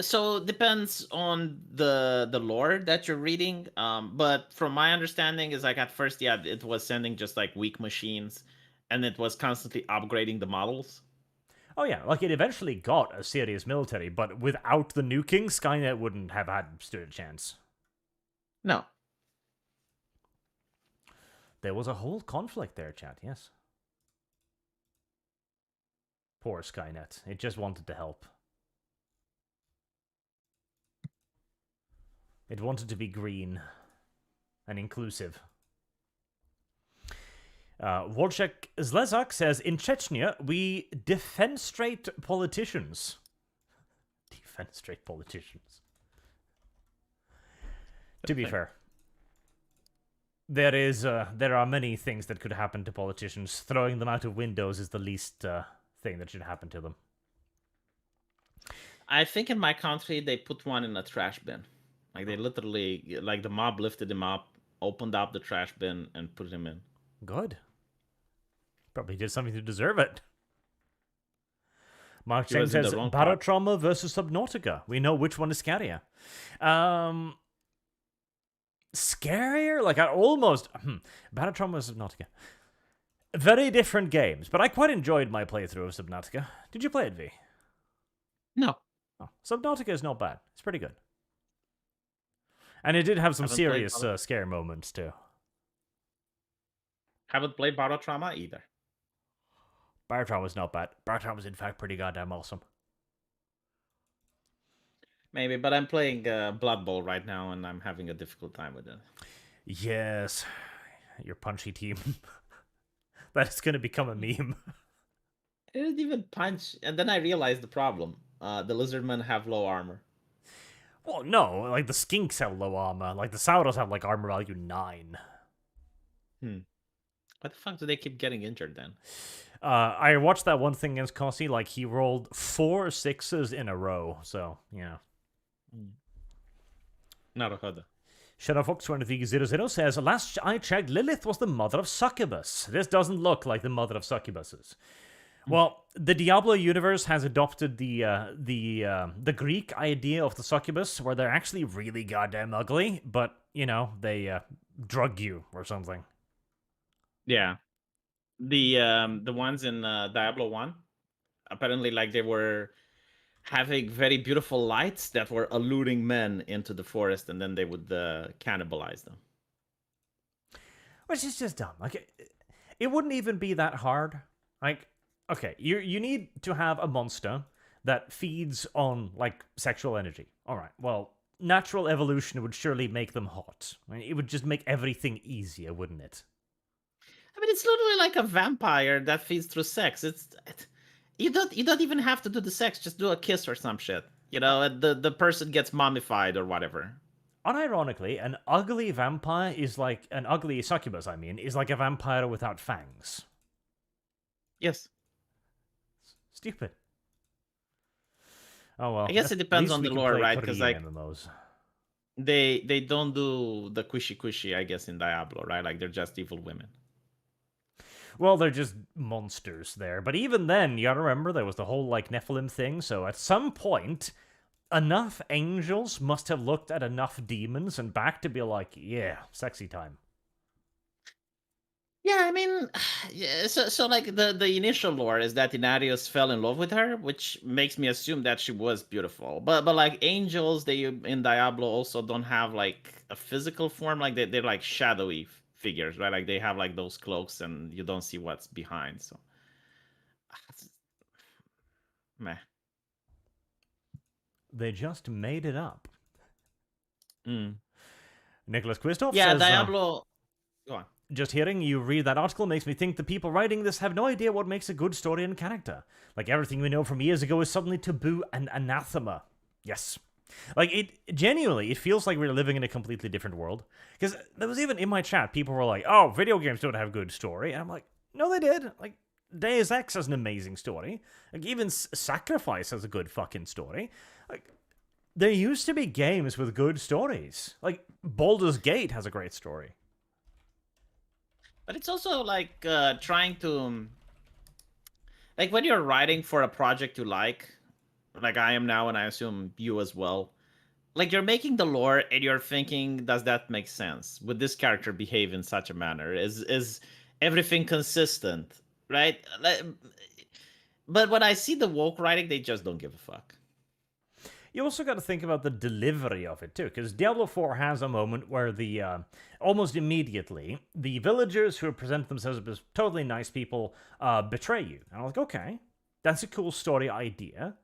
So it depends on the lore that you're reading. But from my understanding is, like, at first, yeah, it was sending just like weak machines, and it was constantly upgrading the models. Oh yeah, like it eventually got a serious military, but without the nuking, Skynet wouldn't have stood a chance. No. There was a whole conflict there, chat, yes. Poor Skynet. It just wanted to help. It wanted to be green and inclusive. Wojciech Zlezak says, in Chechnya, we defenestrate politicians. Defenestrate politicians. To be fair, there are many things that could happen to politicians. Throwing them out of windows is the least thing that should happen to them. I think in my country, they put one in a trash bin. Like, they literally, like, the mob lifted him up, opened up the trash bin, and put him in. Good. Probably did something to deserve it. Mark James says, Barotrauma versus Subnautica. We know which one is scarier. Scarier? Like, I almost... Barotrauma versus Subnautica. Very different games, but I quite enjoyed my playthrough of Subnautica. Did you play it, V? No. Oh, Subnautica is not bad. It's pretty good. And it did have some serious scare moments, too. Haven't played Barotrauma either. Barotrauma was not bad. Barotrauma was, in fact, pretty goddamn awesome. Maybe, but I'm playing Blood Bowl right now, and I'm having a difficult time with it. Yes. Your punchy team. That's going to become a meme. It didn't even punch. And then I realized the problem. The lizardmen have low armor. Well, no. Like, the skinks have low armor. Like, the Sauros have, like, armor value 9. What the fuck do they keep getting injured, then? I watched that one thing against Kossi. Like, he rolled 4 6s in a row. So, yeah. Naruhodo. ShadowFox2300 says, last I checked, Lilith was the mother of Succubus. This doesn't look like the mother of Succubuses. Well, the Diablo universe has adopted the Greek idea of the Succubus, where they're actually really goddamn ugly, but, you know, they drug you or something. Yeah. The ones in Diablo 1, apparently, like, they were having very beautiful lights that were eluding men into the forest, and then they would cannibalize them. Which is just dumb. Like, it wouldn't even be that hard. Like, okay, you need to have a monster that feeds on, like, sexual energy. Alright, well, natural evolution would surely make them hot. I mean, it would just make everything easier, wouldn't it? I mean, it's literally like a vampire that feeds through sex. You don't even have to do the sex. Just do a kiss or some shit. You know, and the person gets mummified or whatever. Unironically, an ugly vampire is like an ugly succubus. I mean, is like a vampire without fangs. Yes. Stupid. Oh well. I guess it depends on the lore, right? Because like MMOs. they don't do the cushy, I guess, in Diablo, right? Like they're just evil women. Well, they're just monsters there. But even then, you gotta remember there was the whole like Nephilim thing. So at some point, enough angels must have looked at enough demons and back to be like, yeah, sexy time. Yeah, I mean, yeah, so like the initial lore is that Inarius fell in love with her, which makes me assume that she was beautiful. But like angels, they in Diablo also don't have like a physical form, like they're like shadowy figures, right? Like they have like those cloaks and you don't see what's behind. So meh. They just made it up. Mm. Nicholas Christoph Yeah, says, Diablo. Go on. just hearing you read that article makes me think the people writing this have no idea what makes a good story and character. Like everything we know from years ago is suddenly taboo and anathema. Yes. Like, it genuinely, it feels like we're living in a completely different world. Because there was even in my chat, people were like, oh, video games don't have good story. And I'm like, no, they did. Like, Deus Ex has an amazing story. Like, even Sacrifice has a good fucking story. Like, there used to be games with good stories. Like, Baldur's Gate has a great story. But it's also like trying to, like when you're writing for a project you like I am now, and I assume you as well. Like you're making the lore, and you're thinking, does that make sense? Would this character behave in such a manner? Is everything consistent, right? But when I see the woke writing, they just don't give a fuck. You also got to think about the delivery of it too, because Diablo 4 has a moment where the almost immediately the villagers who present themselves as totally nice people betray you, and I'm like, okay, that's a cool story idea,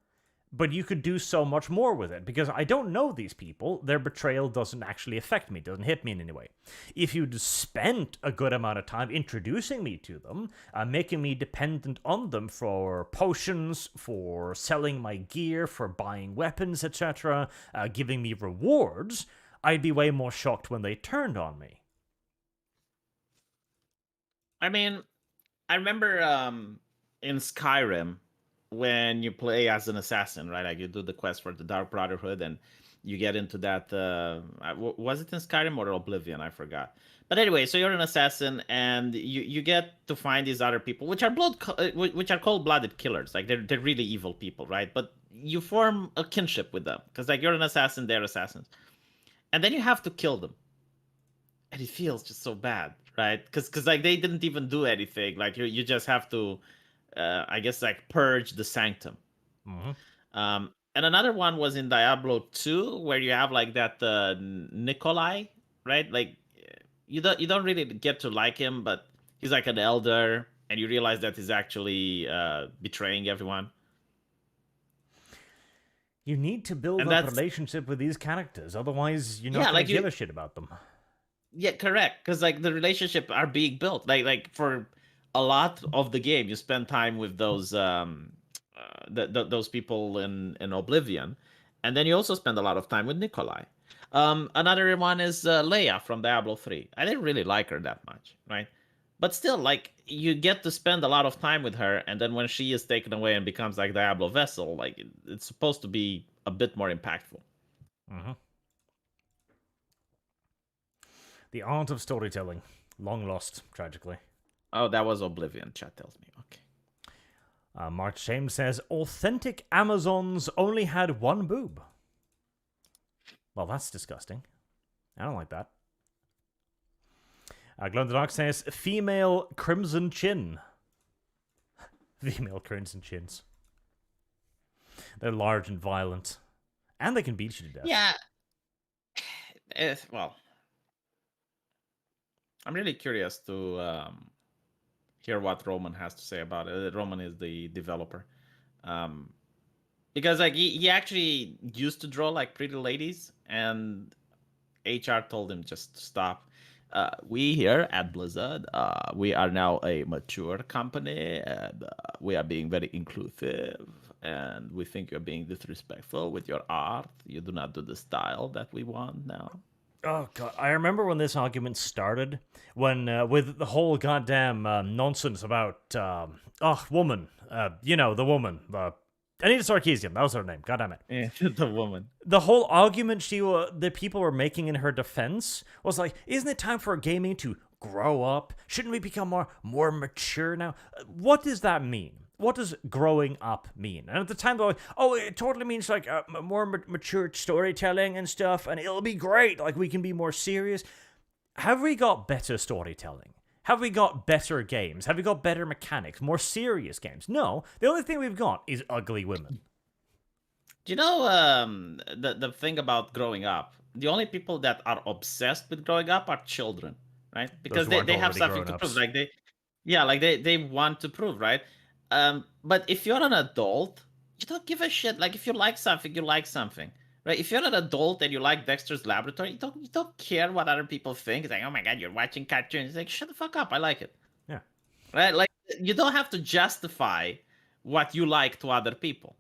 but you could do so much more with it, because I don't know these people. Their betrayal doesn't actually affect me, doesn't hit me in any way. If you'd spent a good amount of time introducing me to them, making me dependent on them for potions, for selling my gear, for buying weapons, etc., giving me rewards, I'd be way more shocked when they turned on me. I mean, I remember in Skyrim, when you play as an assassin, right? Like you do the quest for the Dark Brotherhood, and you get into that. Was it in Skyrim or Oblivion? I forgot. But anyway, so you're an assassin, and you get to find these other people, which are cold-blooded killers. Like they're really evil people, right? But you form a kinship with them because like you're an assassin, they're assassins, and then you have to kill them, and it feels just so bad, right? Because like they didn't even do anything. Like you just have to. I guess like purge the sanctum. Mm-hmm. And another one was in Diablo 2, where you have like that Nikolai, right? Like you don't really get to like him, but he's like an elder, and you realize that he's actually betraying everyone. You need to build up a relationship with these characters, otherwise you're not going to give a shit about them. Yeah, correct. Because like the relationship are being built. Like for a lot of the game, you spend time with those those people in Oblivion, and then you also spend a lot of time with Nikolai. Another one is Leia from Diablo 3. I didn't really like her that much, right? But still, like you get to spend a lot of time with her, and then when she is taken away and becomes like Diablo vessel, like it's supposed to be a bit more impactful. Mm-hmm. The art of storytelling. Long lost, tragically. Oh, that was Oblivion, chat tells me. Okay. Mark James says, authentic Amazons only had one boob. Well, that's disgusting. I don't like that. Glow in the Dark says, female crimson chin. Female crimson chins. They're large and violent. And they can beat you to death. Yeah. Well, I'm really curious to hear what Roman has to say about it. Roman is the developer. Because like he actually used to draw like pretty ladies, and HR told him just to stop. We here at Blizzard, we are now a mature company, and we are being very inclusive, and we think you're being disrespectful with your art. You do not do the style that we want now. Oh god, I remember when this argument started, when with the whole goddamn nonsense about woman, the woman, Anita Sarkeesian, that was her name. God damn it. Yeah, the woman. The whole argument the people were making in her defense was like, isn't it time for gaming to grow up? Shouldn't we become more mature now? What does that mean? What does growing up mean? And at the time, they were like, oh, it totally means like more mature storytelling and stuff, and it'll be great. Like, we can be more serious. Have we got better storytelling? Have we got better games? Have we got better mechanics? More serious games? No. The only thing we've got is ugly women. Do you know the thing about growing up? The only people that are obsessed with growing up are children, right? Because they have something to prove. Like they want to prove, right? But if you're an adult, you don't give a shit. Like if you like something, you like something. Right? If you're an adult and you like Dexter's Laboratory, you don't care what other people think. It's like, oh my god, you're watching cartoons. It's like, shut the fuck up. I like it. Yeah. Right? Like you don't have to justify what you like to other people.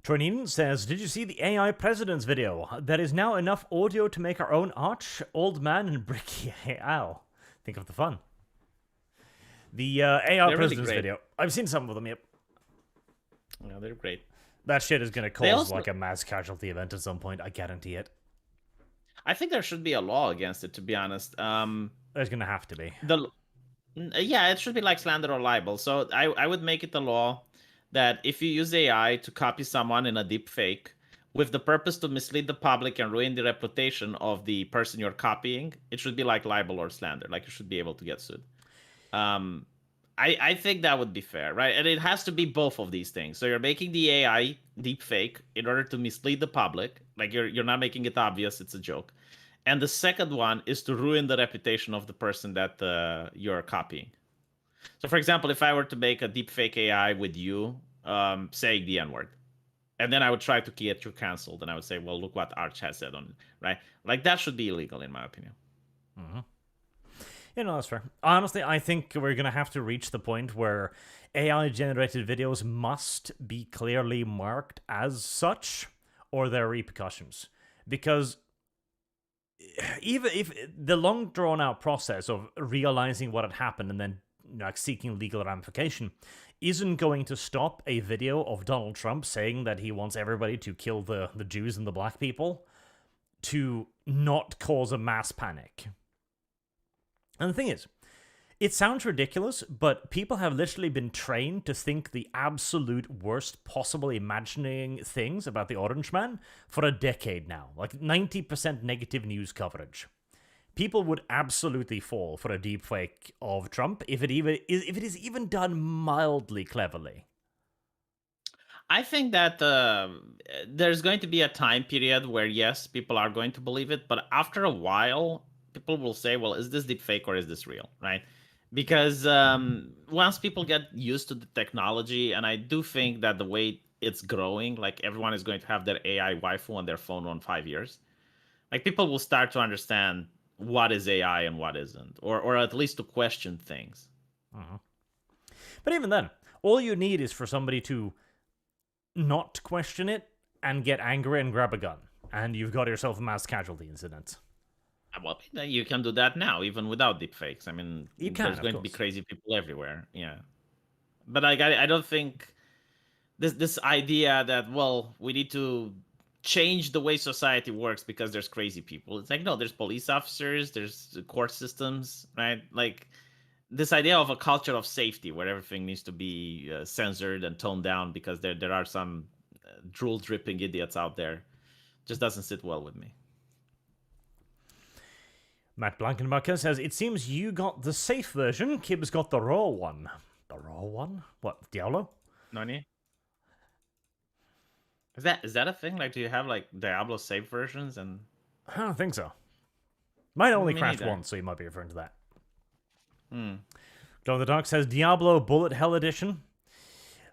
Tronin says, did you see the AI president's video? There is now enough audio to make our own Arch, Old Man, and Bricky. Ow. Think of the fun. The AI president's really video. I've seen some of them, yep. Yeah, they're great. That shit is going to cause like a mass casualty event at some point. I guarantee it. I think there should be a law against it, to be honest. There's going to have to be. Yeah, it should be like slander or libel. So I would make it a law that if you use AI to copy someone in a deep fake with the purpose to mislead the public and ruin the reputation of the person you're copying, it should be like libel or slander. Like you should be able to get sued. I think that would be fair, right? And it has to be both of these things. So you're making the AI deep fake in order to mislead the public. Like you're not making it obvious it's a joke. And the second one is to ruin the reputation of the person that you're copying. So for example, if I were to make a deep fake AI with you saying the N-word, and then I would try to get you canceled, and I would say, well, look what Arch has said on it, right? Like that should be illegal in my opinion. Mm-hmm. Yeah, no, that's fair. Honestly, I think we're going to have to reach the point where AI-generated videos must be clearly marked as such, or there are repercussions. Because even if the long drawn-out process of realizing what had happened and then like seeking legal ramification isn't going to stop a video of Donald Trump saying that he wants everybody to kill the Jews and the black people to not cause a mass panic. And the thing is, it sounds ridiculous, but people have literally been trained to think the absolute worst possible imagining things about the Orange Man for a decade now. Like 90% negative news coverage. People would absolutely fall for a deepfake of Trump if it is even done mildly cleverly. I think that there's going to be a time period where, yes, people are going to believe it, but after a while, people will say, well, is this deepfake or is this real, right? Because once people get used to the technology, and I do think that the way it's growing, like everyone is going to have their AI waifu on their phone in 5 years, like people will start to understand what is AI and what isn't, or at least to question things. Mm-hmm. But even then, all you need is for somebody to not question it and get angry and grab a gun, and you've got yourself a mass casualty incident. Well, you can do that now, even without deepfakes. I mean, there's going to be crazy people everywhere. Yeah, but I don't think this idea that, well, we need to change the way society works because there's crazy people. It's like, no, there's police officers, there's court systems, right? Like this idea of a culture of safety where everything needs to be censored and toned down because there are some drool dripping idiots out there just doesn't sit well with me. Matt Blankenbacher says, it seems you got the safe version, Kib's got the raw one. The raw one? What, Diablo? Nani? Is that a thing? Like, do you have like Diablo safe versions? And I don't think so. Mine only Me crashed neither. once, so you might be referring to that. Hmm. Glow in the Dark says, Diablo Bullet Hell Edition.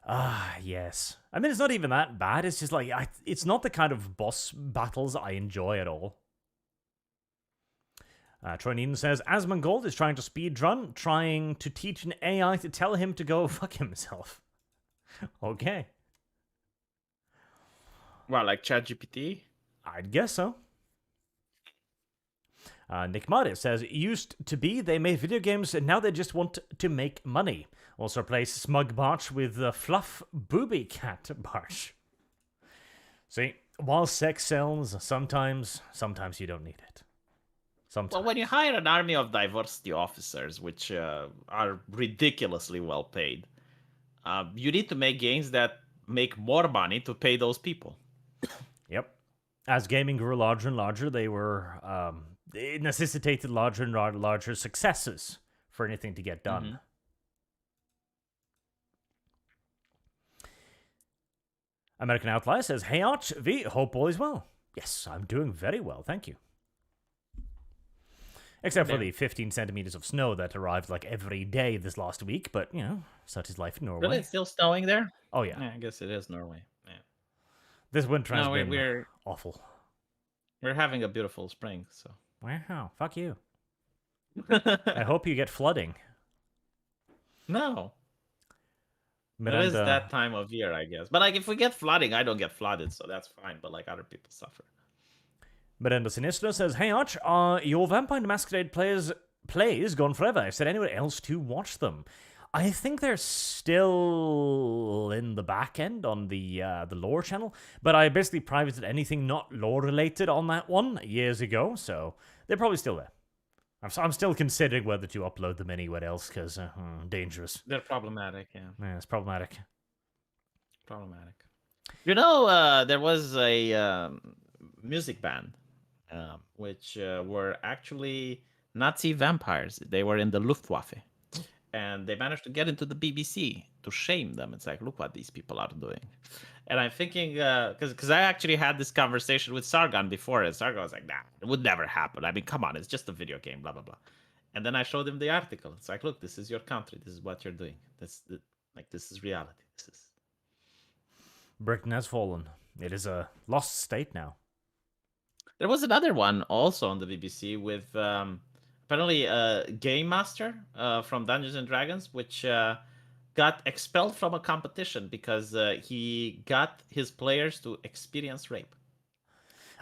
Ah, yes. I mean, it's not even that bad. It's just like, it's not the kind of boss battles I enjoy at all. Troy Needham says, Asmongold is trying to speedrun, trying to teach an AI to tell him to go fuck himself. Okay. Well, like ChatGPT? I'd guess so. Nick Marty says, used to be they made video games and now they just want to make money. Also replace Smug Barch with Fluff Booby Cat Barch. See, while sex sells, sometimes you don't need it. Sometimes. Well, when you hire an army of diversity officers, which are ridiculously well paid, you need to make games that make more money to pay those people. Yep. As gaming grew larger and larger, it necessitated larger and larger successes for anything to get done. Mm-hmm. American Outlier says, hey Arch, V, hope all is well. Yes, I'm doing very well, thank you. Except for the 15 centimeters of snow that arrived like every day this last week, but, you know, such is life in Norway. Really? It's still snowing there? Oh, yeah. Yeah, I guess it is Norway. Yeah. This winter has been we're awful. We're having a beautiful spring, so. Wow, fuck you. I hope you get flooding. No. Miranda... It is that time of year, I guess. But, like, if we get flooding, I don't get flooded, so that's fine. But, like, other people suffer. Miranda Sinistro says, hey Arch, your Vampire the Masquerade plays gone forever. Is there anyone else to watch them? I think they're still in the back end on the lore channel, but I basically privated anything not lore related on that one years ago, so they're probably still there. I'm still considering whether to upload them anywhere else, because dangerous. They're problematic, yeah. Yeah, it's problematic. Problematic. You know, there was a music band, which were actually Nazi vampires. They were in the Luftwaffe. And they managed to get into the BBC to shame them. It's like, look what these people are doing. And I'm thinking, because I actually had this conversation with Sargon before, and Sargon was like, nah, it would never happen. I mean, come on, it's just a video game, blah, blah, blah. And then I showed him the article. It's like, look, this is your country. This is what you're doing. This is reality. Britain has fallen. It is a lost state now. There was another one also on the BBC with apparently a game master from Dungeons and Dragons, which got expelled from a competition because he got his players to experience rape.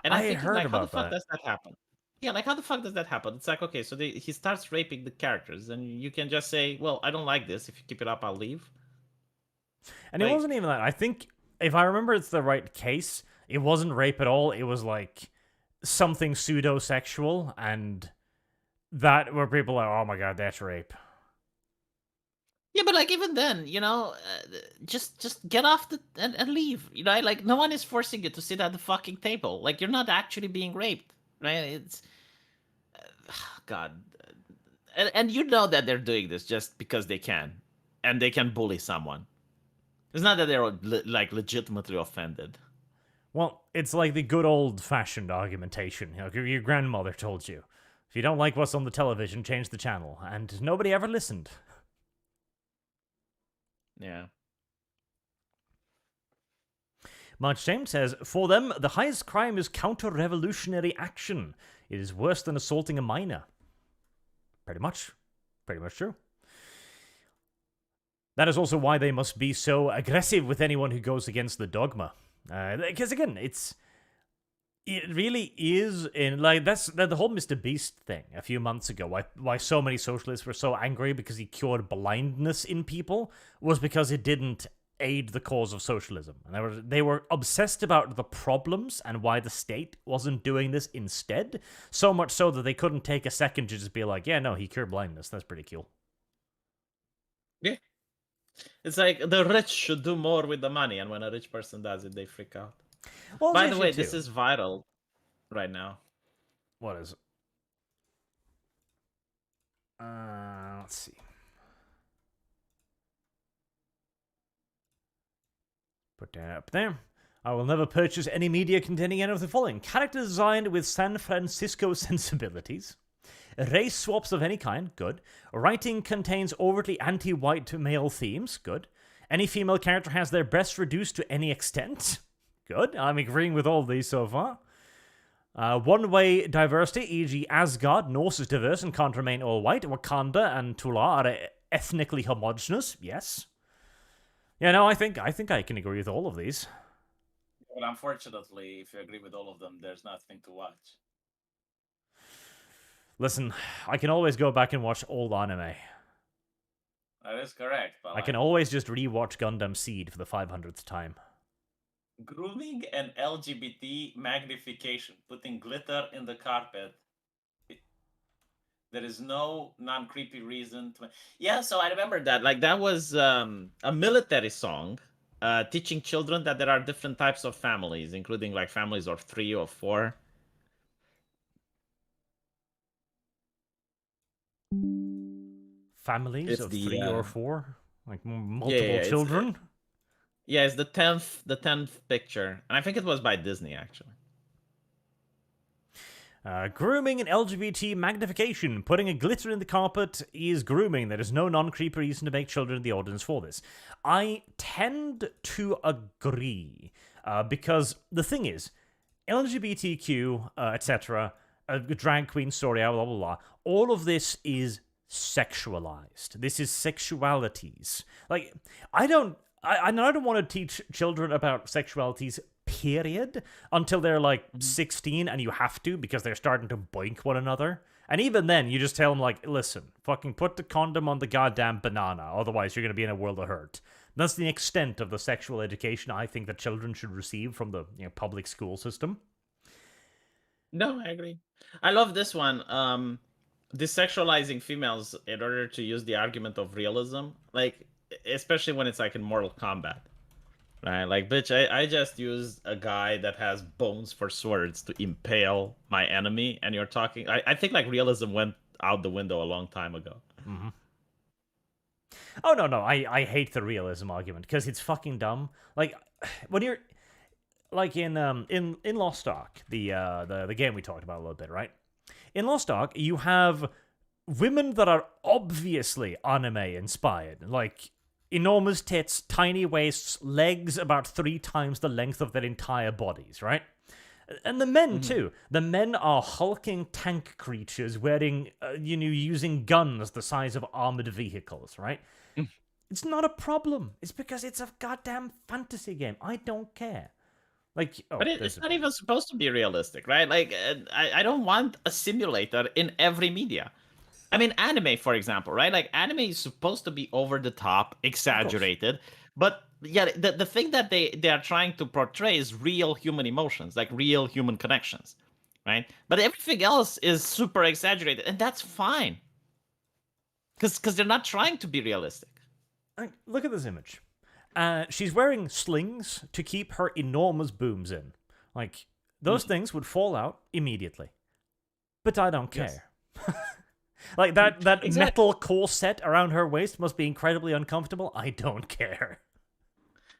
And I heard like, about how the fuck that. does that happen? Yeah, like how the fuck does that happen? It's like, okay, so he starts raping the characters, and you can just say, well, I don't like this. If you keep it up, I'll leave. And it wasn't even that. I think, if I remember it's the right case, it wasn't rape at all. It was like something pseudo-sexual, and that where people are, oh my god, that's rape. Yeah, but like even then, you know, just get off and leave. You know, like no one is forcing you to sit at the fucking table. Like you're not actually being raped, right? It's God, and you know that they're doing this just because they can, and they can bully someone. It's not that they're like legitimately offended. Well, it's like the good old-fashioned argumentation. You know, your grandmother told you, if you don't like what's on the television, change the channel. And nobody ever listened. Yeah. March James says, for them, the highest crime is counter-revolutionary action. It is worse than assaulting a minor. Pretty much. Pretty much true. That is also why they must be so aggressive with anyone who goes against the dogma. Because again, it really is in like that's the whole Mr. Beast thing a few months ago. Why so many socialists were so angry because he cured blindness in people was because it didn't aid the cause of socialism. And they were obsessed about the problems and why the state wasn't doing this instead, so much so that they couldn't take a second to just be like, yeah, no, he cured blindness. That's pretty cool. Yeah. It's like the rich should do more with the money, and when a rich person does it, they freak out. Well, By the way, this is viral right now. What is it? Let's see. Put that up there. I will never purchase any media containing any of the following. Characters designed with San Francisco sensibilities. Race swaps of any kind, good. Writing contains overtly anti-white male themes, good. Any female character has their breasts reduced to any extent, good. I'm agreeing with all these so far. One-way diversity, e.g. Asgard, Norse is diverse and can't remain all white. Wakanda and Tula are ethnically homogenous, yes. Yeah, no, I think I can agree with all of these. Well, unfortunately, if you agree with all of them, there's nothing to watch. Listen, I can always go back and watch old anime. That is correct. But I can always just rewatch Gundam Seed for the 500th time. Grooming and LGBT magnification, putting glitter in the carpet. There is no non-creepy reason to... Yeah, so I remember that. Like, that was a military song teaching children that there are different types of families, including, like, families of 3 or 4. Families of 3 or 4? Like, multiple children? It's the 10th picture. And I think it was by Disney, actually. Grooming and LGBT magnification. Putting a glitter in the carpet is grooming. There is no non-creepy reason to make children the audience for this. I tend to agree, because the thing is, LGBTQ, etc., drag queen story, blah, blah, blah, all of this is sexualized. This is sexualities. Like, I don't want to teach children about sexualities, period, until they're like 16, and you have to because they're starting to boink one another. And even then, you just tell them, like, listen, fucking put the condom on the goddamn banana, otherwise you're going to be in a world of hurt. That's the extent of the sexual education I think that children should receive from the public school system. No, I agree. I love this one. Desexualizing females in order to use the argument of realism, like, especially when it's like in Mortal Kombat. Right, like, bitch, I just used a guy that has bones for swords to impale my enemy, and you're talking... I think, like, realism went out the window a long time ago. Mm-hmm. Oh, no, I hate the realism argument, because it's fucking dumb. Like, when you're... Like, in Lost Ark, the game we talked about a little bit, right? In Lost Ark, you have women that are obviously anime-inspired, like... enormous tits, tiny waists, legs about 3 times the length of their entire bodies, right? And the men, too. The men are hulking tank creatures wearing, using guns the size of armored vehicles, right? It's not a problem. It's because it's a goddamn fantasy game. I don't care. Like, but it's not even supposed to be realistic, right? Like, I don't want a simulator in every media. I mean, anime, for example, right? Like, anime is supposed to be over the top, exaggerated, but yeah, the thing that they are trying to portray is real human emotions, like real human connections, right? But everything else is super exaggerated, and that's fine, because they're not trying to be realistic. Look at this image. She's wearing slings to keep her enormous booms in. Like, those things would fall out immediately. But I don't care. Yes. Like, that metal corset around her waist must be incredibly uncomfortable. I don't care.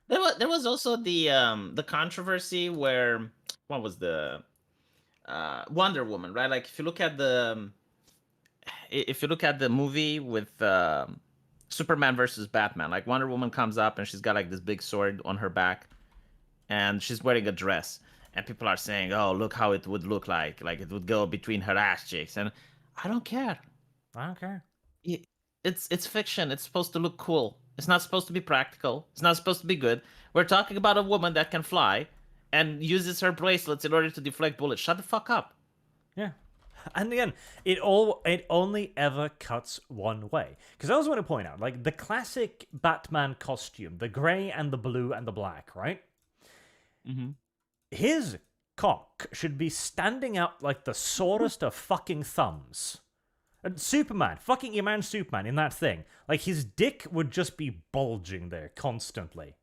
There was also the controversy where... What was the... Wonder Woman, right? Like, if you look at the movie with Superman versus Batman, like, Wonder Woman comes up and she's got, like, this big sword on her back, and she's wearing a dress, and people are saying, oh, look how it would look like it would go between her ass cheeks, and I don't care. I don't care. It's fiction. It's supposed to look cool. It's not supposed to be practical. It's not supposed to be good. We're talking about a woman that can fly and uses her bracelets in order to deflect bullets. Shut the fuck up. Yeah. And again, it only ever cuts one way. Because I also want to point out, like the classic Batman costume, the grey and the blue and the black, right? Mm-hmm. His cock should be standing out like the sorest of fucking thumbs. And Superman, fucking your man Superman in that thing, like his dick would just be bulging there constantly.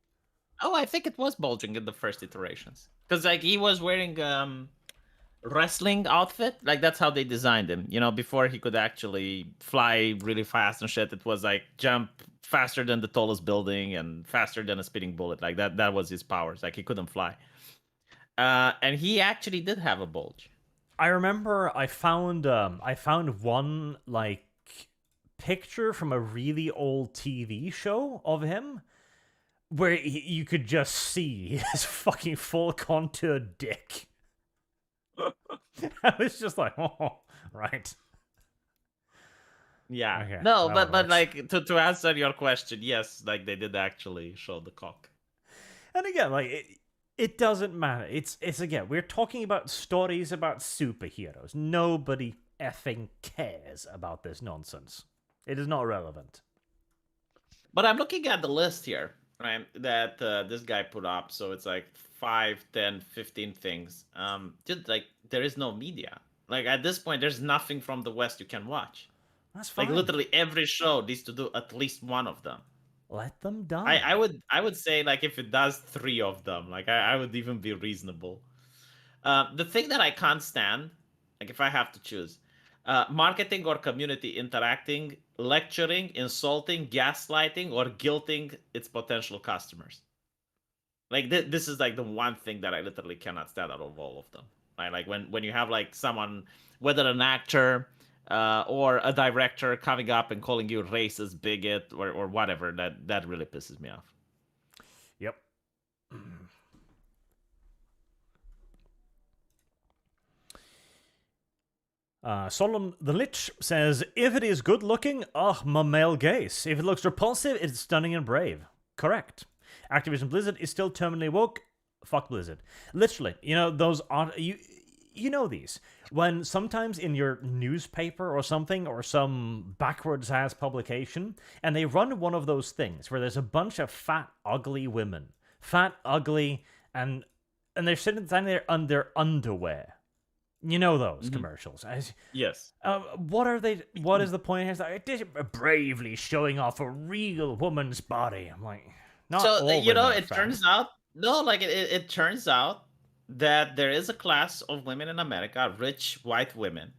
Oh, I think it was bulging in the first iterations because like he was wearing wrestling outfit. Like that's how they designed him. You know, before he could actually fly really fast and shit. It was like jump faster than the tallest building and faster than a speeding bullet. Like that was his powers. Like he couldn't fly. And he actually did have a bulge. I remember I found one like picture from a really old TV show of him where you could just see his fucking full contour dick. I was just like, oh, right. Yeah. Okay, No, that but works. like to answer your question, yes, like they did actually show the cock. And again, like it doesn't matter. It's again, we're talking about stories about superheroes. Nobody effing cares about this nonsense. It is not relevant. But I'm looking at the list here, right? That this guy put up. So it's like 5, 10, 15 things. Just like there is no media. Like at this point, there's nothing from the West you can watch. That's fine. Like literally every show needs to do at least one of them. Let them die. I would say like if it does 3 of them, like I would even be reasonable. The thing that I can't stand, like if I have to choose, marketing or community interacting, lecturing, insulting, gaslighting, or guilting its potential customers. Like this is like the one thing that I literally cannot stand out of all of them. Right? Like when you have like someone, whether an actor or a director coming up and calling you racist, bigot, or whatever, that really pisses me off. Yep. Solon the Lich says, if it is good looking, my male gaze. If it looks repulsive, it's stunning and brave. Correct. Activision Blizzard is still terminally woke. Fuck Blizzard. Literally, you know, those are... You know these. When sometimes in your newspaper or something, or some backwards-ass publication, and they run one of those things where there's a bunch of fat, ugly women. Fat, ugly, and they're sitting there on their underwear. You know those commercials. Yes. What are they? What is the point? It's like, bravely showing off a real woman's body. I'm like, not So all you know, women are it fat. turns out no, like it turns out that there is a class of women in America, rich white women,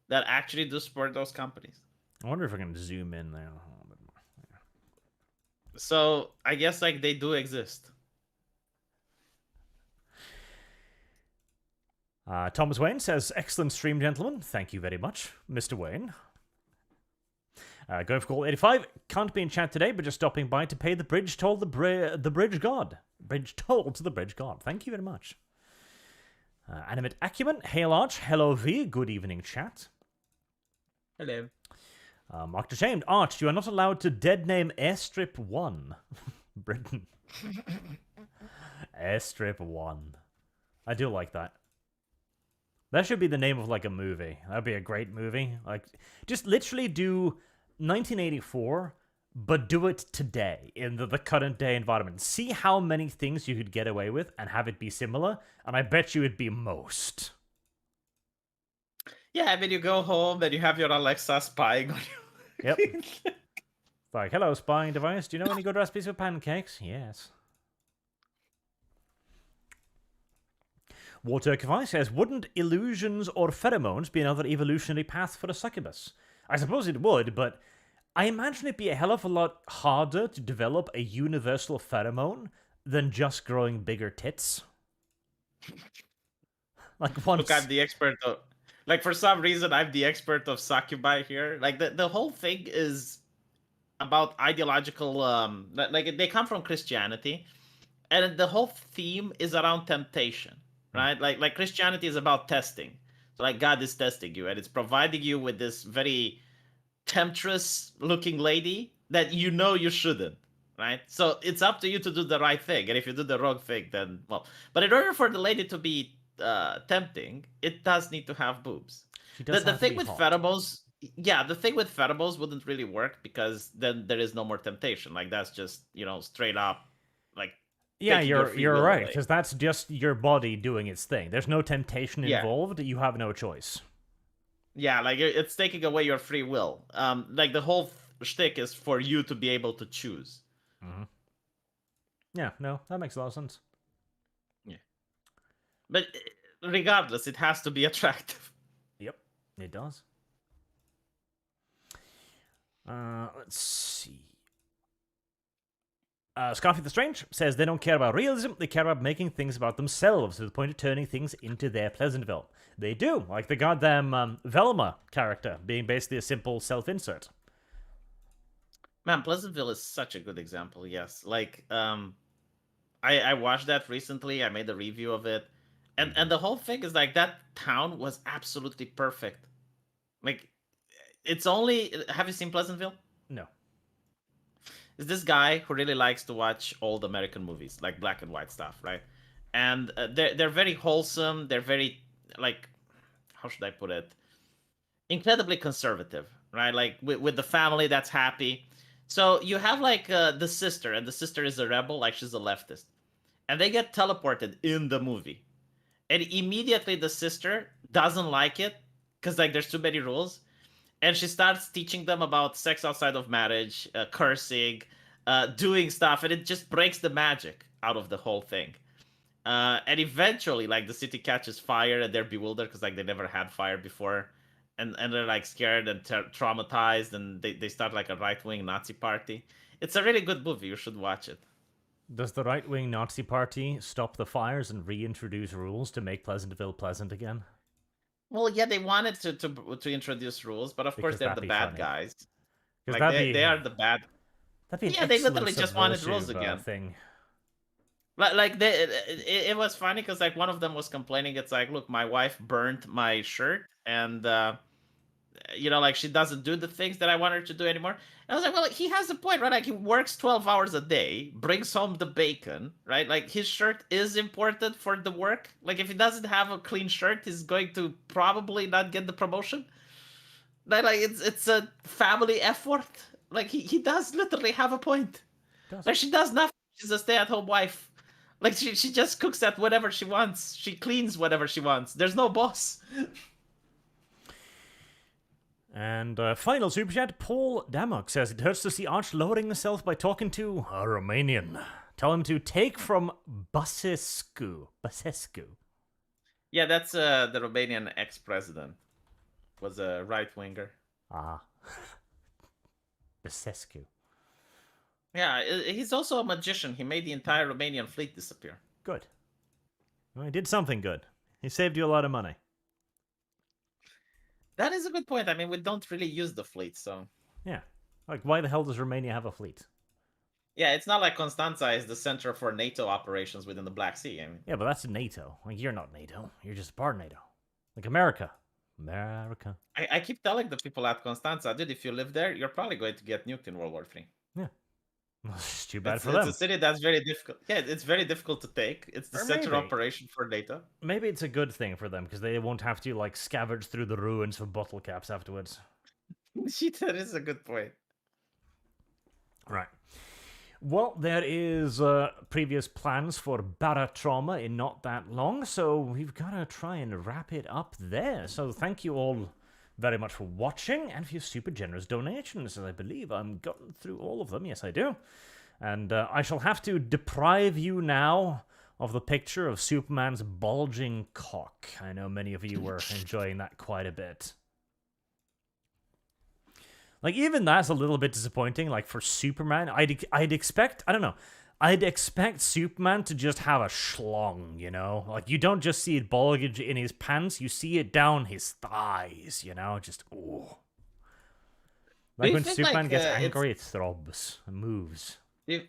that actually do support those companies. I wonder if I can zoom in there. So I guess like they do exist. Thomas Wayne says, excellent stream, gentlemen. Thank you very much, Mr. Wayne. Going for call 85. Can't be in chat today, but just stopping by to pay the bridge toll the bridge god. Bridge toll to the bridge god. Thank you very much. Animate Acumen. Hail Arch. Hello V. Good evening, chat. Hello. Marked Ashamed. Arch, you are not allowed to dead name Airstrip 1. Britain. Airstrip 1. I do like that. That should be the name of like a movie. That'd be a great movie. Like, just literally do 1984, but do it today in the current day environment. See how many things you could get away with and have it be similar, and I bet you it'd be most. Yeah, I mean, you go home and you have your Alexa spying on you. Yep. It's like, hello, spying device. Do you know any good recipes for pancakes? Yes. War Turkify says, wouldn't illusions or pheromones be another evolutionary path for a succubus? I suppose it would, but I imagine it'd be a hell of a lot harder to develop a universal pheromone than just growing bigger tits. Like once... Look, I'm the expert of... Like, for some reason, I'm the expert of succubi here. Like, the whole thing is about ideological... Like, they come from Christianity, and the whole theme is around temptation, right? Like Christianity is about testing. So, like, God is testing you, and it's providing you with this very temptress-looking lady that you know you shouldn't, right? So it's up to you to do the right thing, and if you do the wrong thing, then, well... But in order for the lady to be tempting, it does need to have boobs. She does The have to thing be with hot. pheromones, yeah, the thing with pheromones wouldn't really work because then there is no more temptation. Like that's just straight up like Yeah, taking your you're free you're will right, away. because that's just your body doing its thing. There's no temptation Yeah, involved. You have no choice. yeah, like it's taking away your free will. Like the whole shtick is for you to be able to choose. Hmm. Yeah, no, that makes a lot of sense. Yeah, but regardless, it has to be attractive. Yep, it does. Let's see. Scarfy the Strange says they don't care about realism, they care about making things about themselves to the point of turning things into their Pleasantville. They do, like the goddamn Velma character being basically a simple self-insert. Man, Pleasantville is such a good example. Yes, like I watched that recently. I made a review of it, and the whole thing is like that town was absolutely perfect. Like it's only have you seen Pleasantville? No. Is this guy who really likes to watch old American movies, like black and white stuff, right? And they're very wholesome. They're very like how should I put it? Incredibly conservative, right? Like with the family that's happy. So you have like the sister, and the sister is a rebel, like she's a leftist, and they get teleported in the movie, and immediately the sister doesn't like it because like there's too many rules, and she starts teaching them about sex outside of marriage, cursing, doing stuff, and it just breaks the magic out of the whole thing. And eventually, like the city catches fire, and they're bewildered because like they never had fire before, and they're like scared and traumatized, and they start like a right wing Nazi party. It's a really good movie. You should watch it. Does the right-wing Nazi party stop the fires and reintroduce rules to make Pleasantville pleasant again? Well, yeah, they wanted to introduce rules, but of course Because they're that'd the be bad funny. guys. Because Like they are the bad. that'd be an Yeah, they excellent literally just wanted rules subversive again. thing. Like it was funny because like one of them was complaining. It's like, look, my wife burnt my shirt, and like she doesn't do the things that I want her to do anymore. And I was like, well, he has a point, right? Like he works 12 hours a day, brings home the bacon, right? Like his shirt is important for the work. Like if he doesn't have a clean shirt, he's going to probably not get the promotion. Like it's a family effort. Like he does literally have a point. Does. Like she does nothing. She's a stay-at-home wife. Like she just cooks at whatever she wants. She cleans whatever she wants. There's no boss. And final super chat, Paul Damok says it hurts to see Arch lowering himself by talking to a Romanian. Tell him to take from Basescu. Basescu. Yeah, that's the Romanian ex-president. Was a right-winger. Ah. Basescu. Yeah, he's also a magician. He made the entire Romanian fleet disappear. Good. Well, he did something good. He saved you a lot of money. That is a good point. I mean, we don't really use the fleet, so... Yeah. Like, why the hell does Romania have a fleet? Yeah, it's not like Constanța is the center for NATO operations within the Black Sea. I mean... Yeah, but that's NATO. Like, you're not NATO. You're just part of NATO. Like America. America. I keep telling the people at Constanța, dude, if you live there, you're probably going to get nuked in World War III. Yeah. It's too bad for It's them. a city that's very difficult. Yeah, it's very difficult to take. It's the Or center maybe. operation for NATO. Maybe it's a good thing for them because they won't have to like scavenge through the ruins for bottle caps afterwards. That is a good point. Right. Well, there is previous plans for Barra Trauma in not that long, so we've got to try and wrap it up there. So thank you all very much for watching and for your super generous donations. I believe I'm gotten through all of them. Yes, I do. And I shall have to deprive you now of the picture of Superman's bulging cock. I know many of you were enjoying that quite a bit. Like, even that's a little bit disappointing. Like, for Superman, I'd expect, I don't know, I'd expect Superman to just have a schlong, you know? Like, you don't just see it bulge in his pants, you see it down his thighs, you know? Just, ooh. Like, when Superman gets angry, it throbs and moves. Do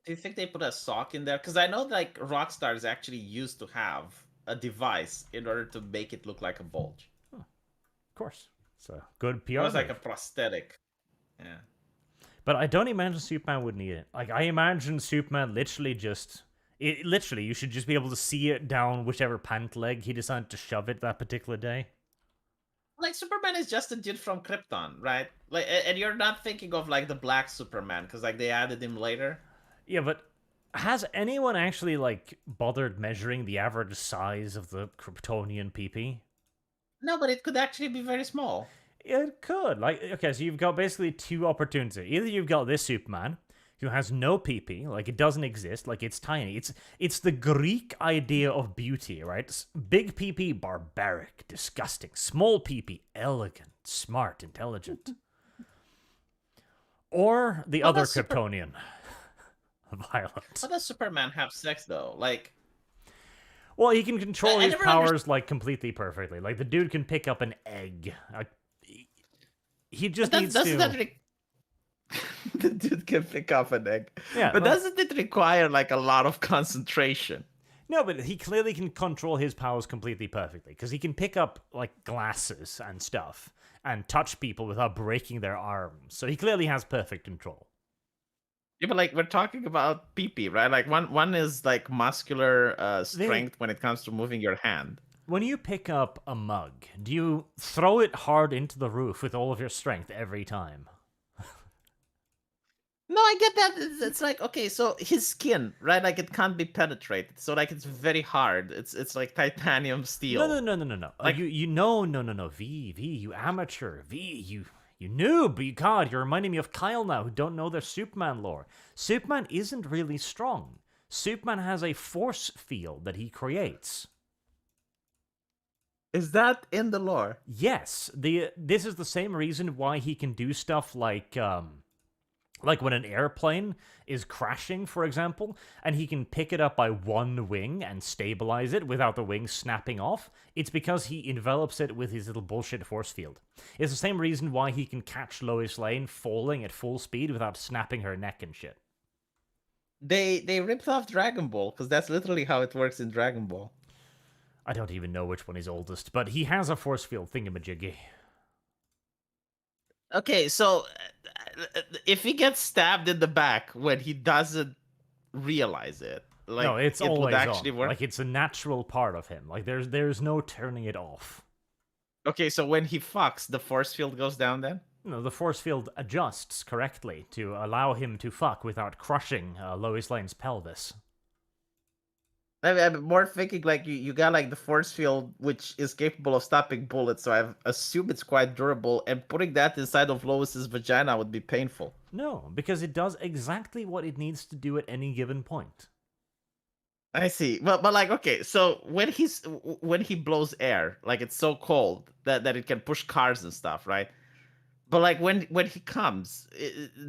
you think they put a sock in there? Because I know, like, Rockstars actually used to have a device in order to make it look like a bulge. Huh. Of course. It's a good PR. It was like a prosthetic. Yeah. But I don't imagine Superman would need it. Like, I imagine Superman literally just Literally, you should just be able to see it down whichever pant leg he decided to shove it that particular day. Like Superman is just a dude from Krypton, right? Like, and you're not thinking of like the Black Superman because like they added him later. Yeah, but has anyone actually like bothered measuring the average size of the Kryptonian PP? No, but it could actually be very small. It could. Like, okay, so you've got basically two opportunities. Either you've got this Superman who has no PP, like it doesn't exist, like it's tiny. It's the Greek idea of beauty, right? Big PP, barbaric, disgusting. Small PP, elegant, smart, intelligent. Or the other Kryptonian, violent. How does Superman have sex though? Like, well, he can control his powers understood. like completely perfectly. Like the dude can pick up an egg. He just needs doesn't to. that the dude can pick up an egg. Yeah, but well, doesn't it require like a lot of concentration? no, but he clearly can control his powers completely perfectly because he can pick up like glasses and stuff and touch people without breaking their arms. So he clearly has perfect control. Yeah, but like we're talking about PP, right? Like one is like muscular strength when it comes to moving your hand. When you pick up a mug, do you throw it hard into the roof with all of your strength every time? No, I get that. It's like, okay, so his skin, right? Like it can't be penetrated, so like it's very hard. It's like titanium steel. No. Like You no. V, you amateur. V, you noob. God, you're reminding me of Kyle now, who don't know their Superman lore. Superman isn't really strong. Superman has a force field that he creates. is that in the lore? Yes, this is the same reason why he can do stuff like when an airplane is crashing, for example, and he can pick it up by one wing and stabilize it without the wing snapping off. It's because he envelops it with his little bullshit force field. It's the same reason why he can catch Lois Lane falling at full speed without snapping her neck and shit. They ripped off Dragon Ball because that's literally how it works in Dragon Ball. I don't even know which one is oldest, but he has a force field thingamajiggy. Okay, so if he gets stabbed in the back when he doesn't realize it, like No, it's it always would actually on. work. Like it's a natural part of him. Like there's no turning it off. Okay, so when he fucks, the force field goes down then? No, the force field adjusts correctly to allow him to fuck without crushing Lois Lane's pelvis. I'm more thinking like you got like the force field which is capable of stopping bullets, so I assume it's quite durable, and putting that inside of Lois's vagina would be painful. No, because it does exactly what it needs to do at any given point. I see. But like okay, so when he blows air, like it's so cold that it can push cars and stuff, right? But like when he comes,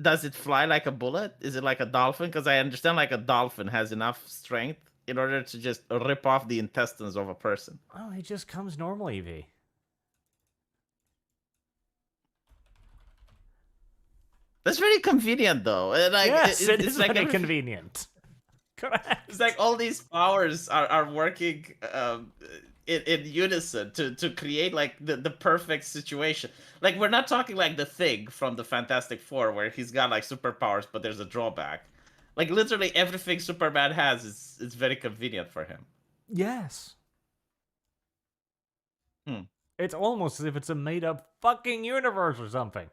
does it fly like a bullet? Is it like a dolphin? Because I understand like a dolphin has enough strength in order to just rip off the intestines of a person. Oh, it just comes normally, V. That's very convenient though. Like, yes, it's like very convenient. Correct. It's like all these powers are working in unison to create like the perfect situation. Like we're not talking like the Thing from the Fantastic Four where he's got like superpowers but there's a drawback. Like literally everything Superman has is very convenient for him. Yes. Hmm. It's almost as if it's a made-up fucking universe or something.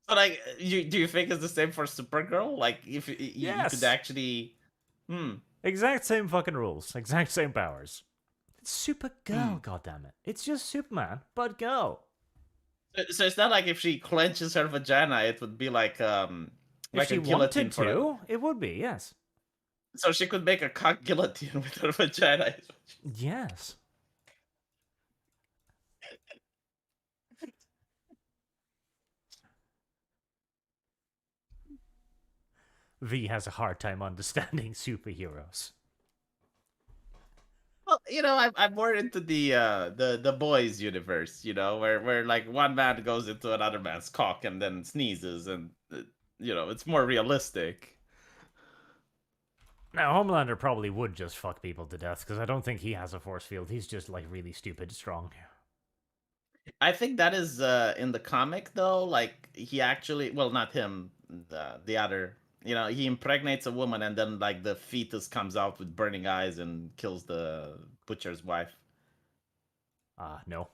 So like, do you think it's the same for Supergirl? Like if you could actually, exact same fucking rules, exact same powers. It's Supergirl, goddammit. It's just Superman, but girl. So it's not like if she clenches her vagina, it would be like If she a guillotine wanted to, it would be, yes. So she could make a cock guillotine with her vagina. Yes. V has a hard time understanding superheroes. Well, you know, I'm more into the boys universe, you know, where like one man goes into another man's cock and then sneezes, and you know, it's more realistic. Now, Homelander probably would just fuck people to death because I don't think he has a force field. He's just like really stupid strong. I think that is in the comic though. Like he actually, well, not him, the other he impregnates a woman and then like the fetus comes out with burning eyes and kills the butcher's wife. No.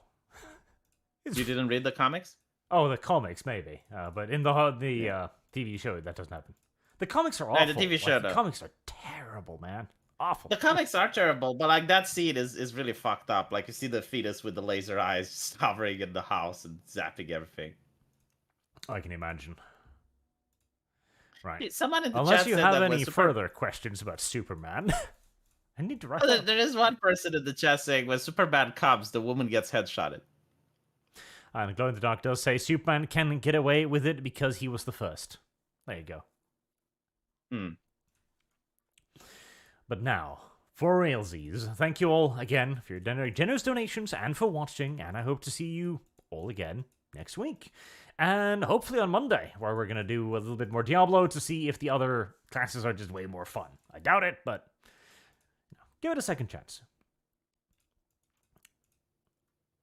You didn't read the comics? Oh, the comics maybe, but in the TV show that doesn't happen. The comics are awful. The TV show, the comics are terrible, man. Awful. The comics are terrible, but like that scene is really fucked up. Like you see the fetus with the laser eyes hovering in the house and zapping everything. I can imagine. Right. Someone in the Unless chat you said have that any further questions about Superman, I need to write there is one person in the chat saying when Superman comes, the woman gets headshotted. And Glow in the Dark does say Superman can get away with it because he was the first. There you go. But now, for realsies, thank you all again for your generous donations and for watching, and I hope to see you all again next week. And hopefully on Monday, where we're going to do a little bit more Diablo to see if the other classes are just way more fun. I doubt it, but give it a second chance.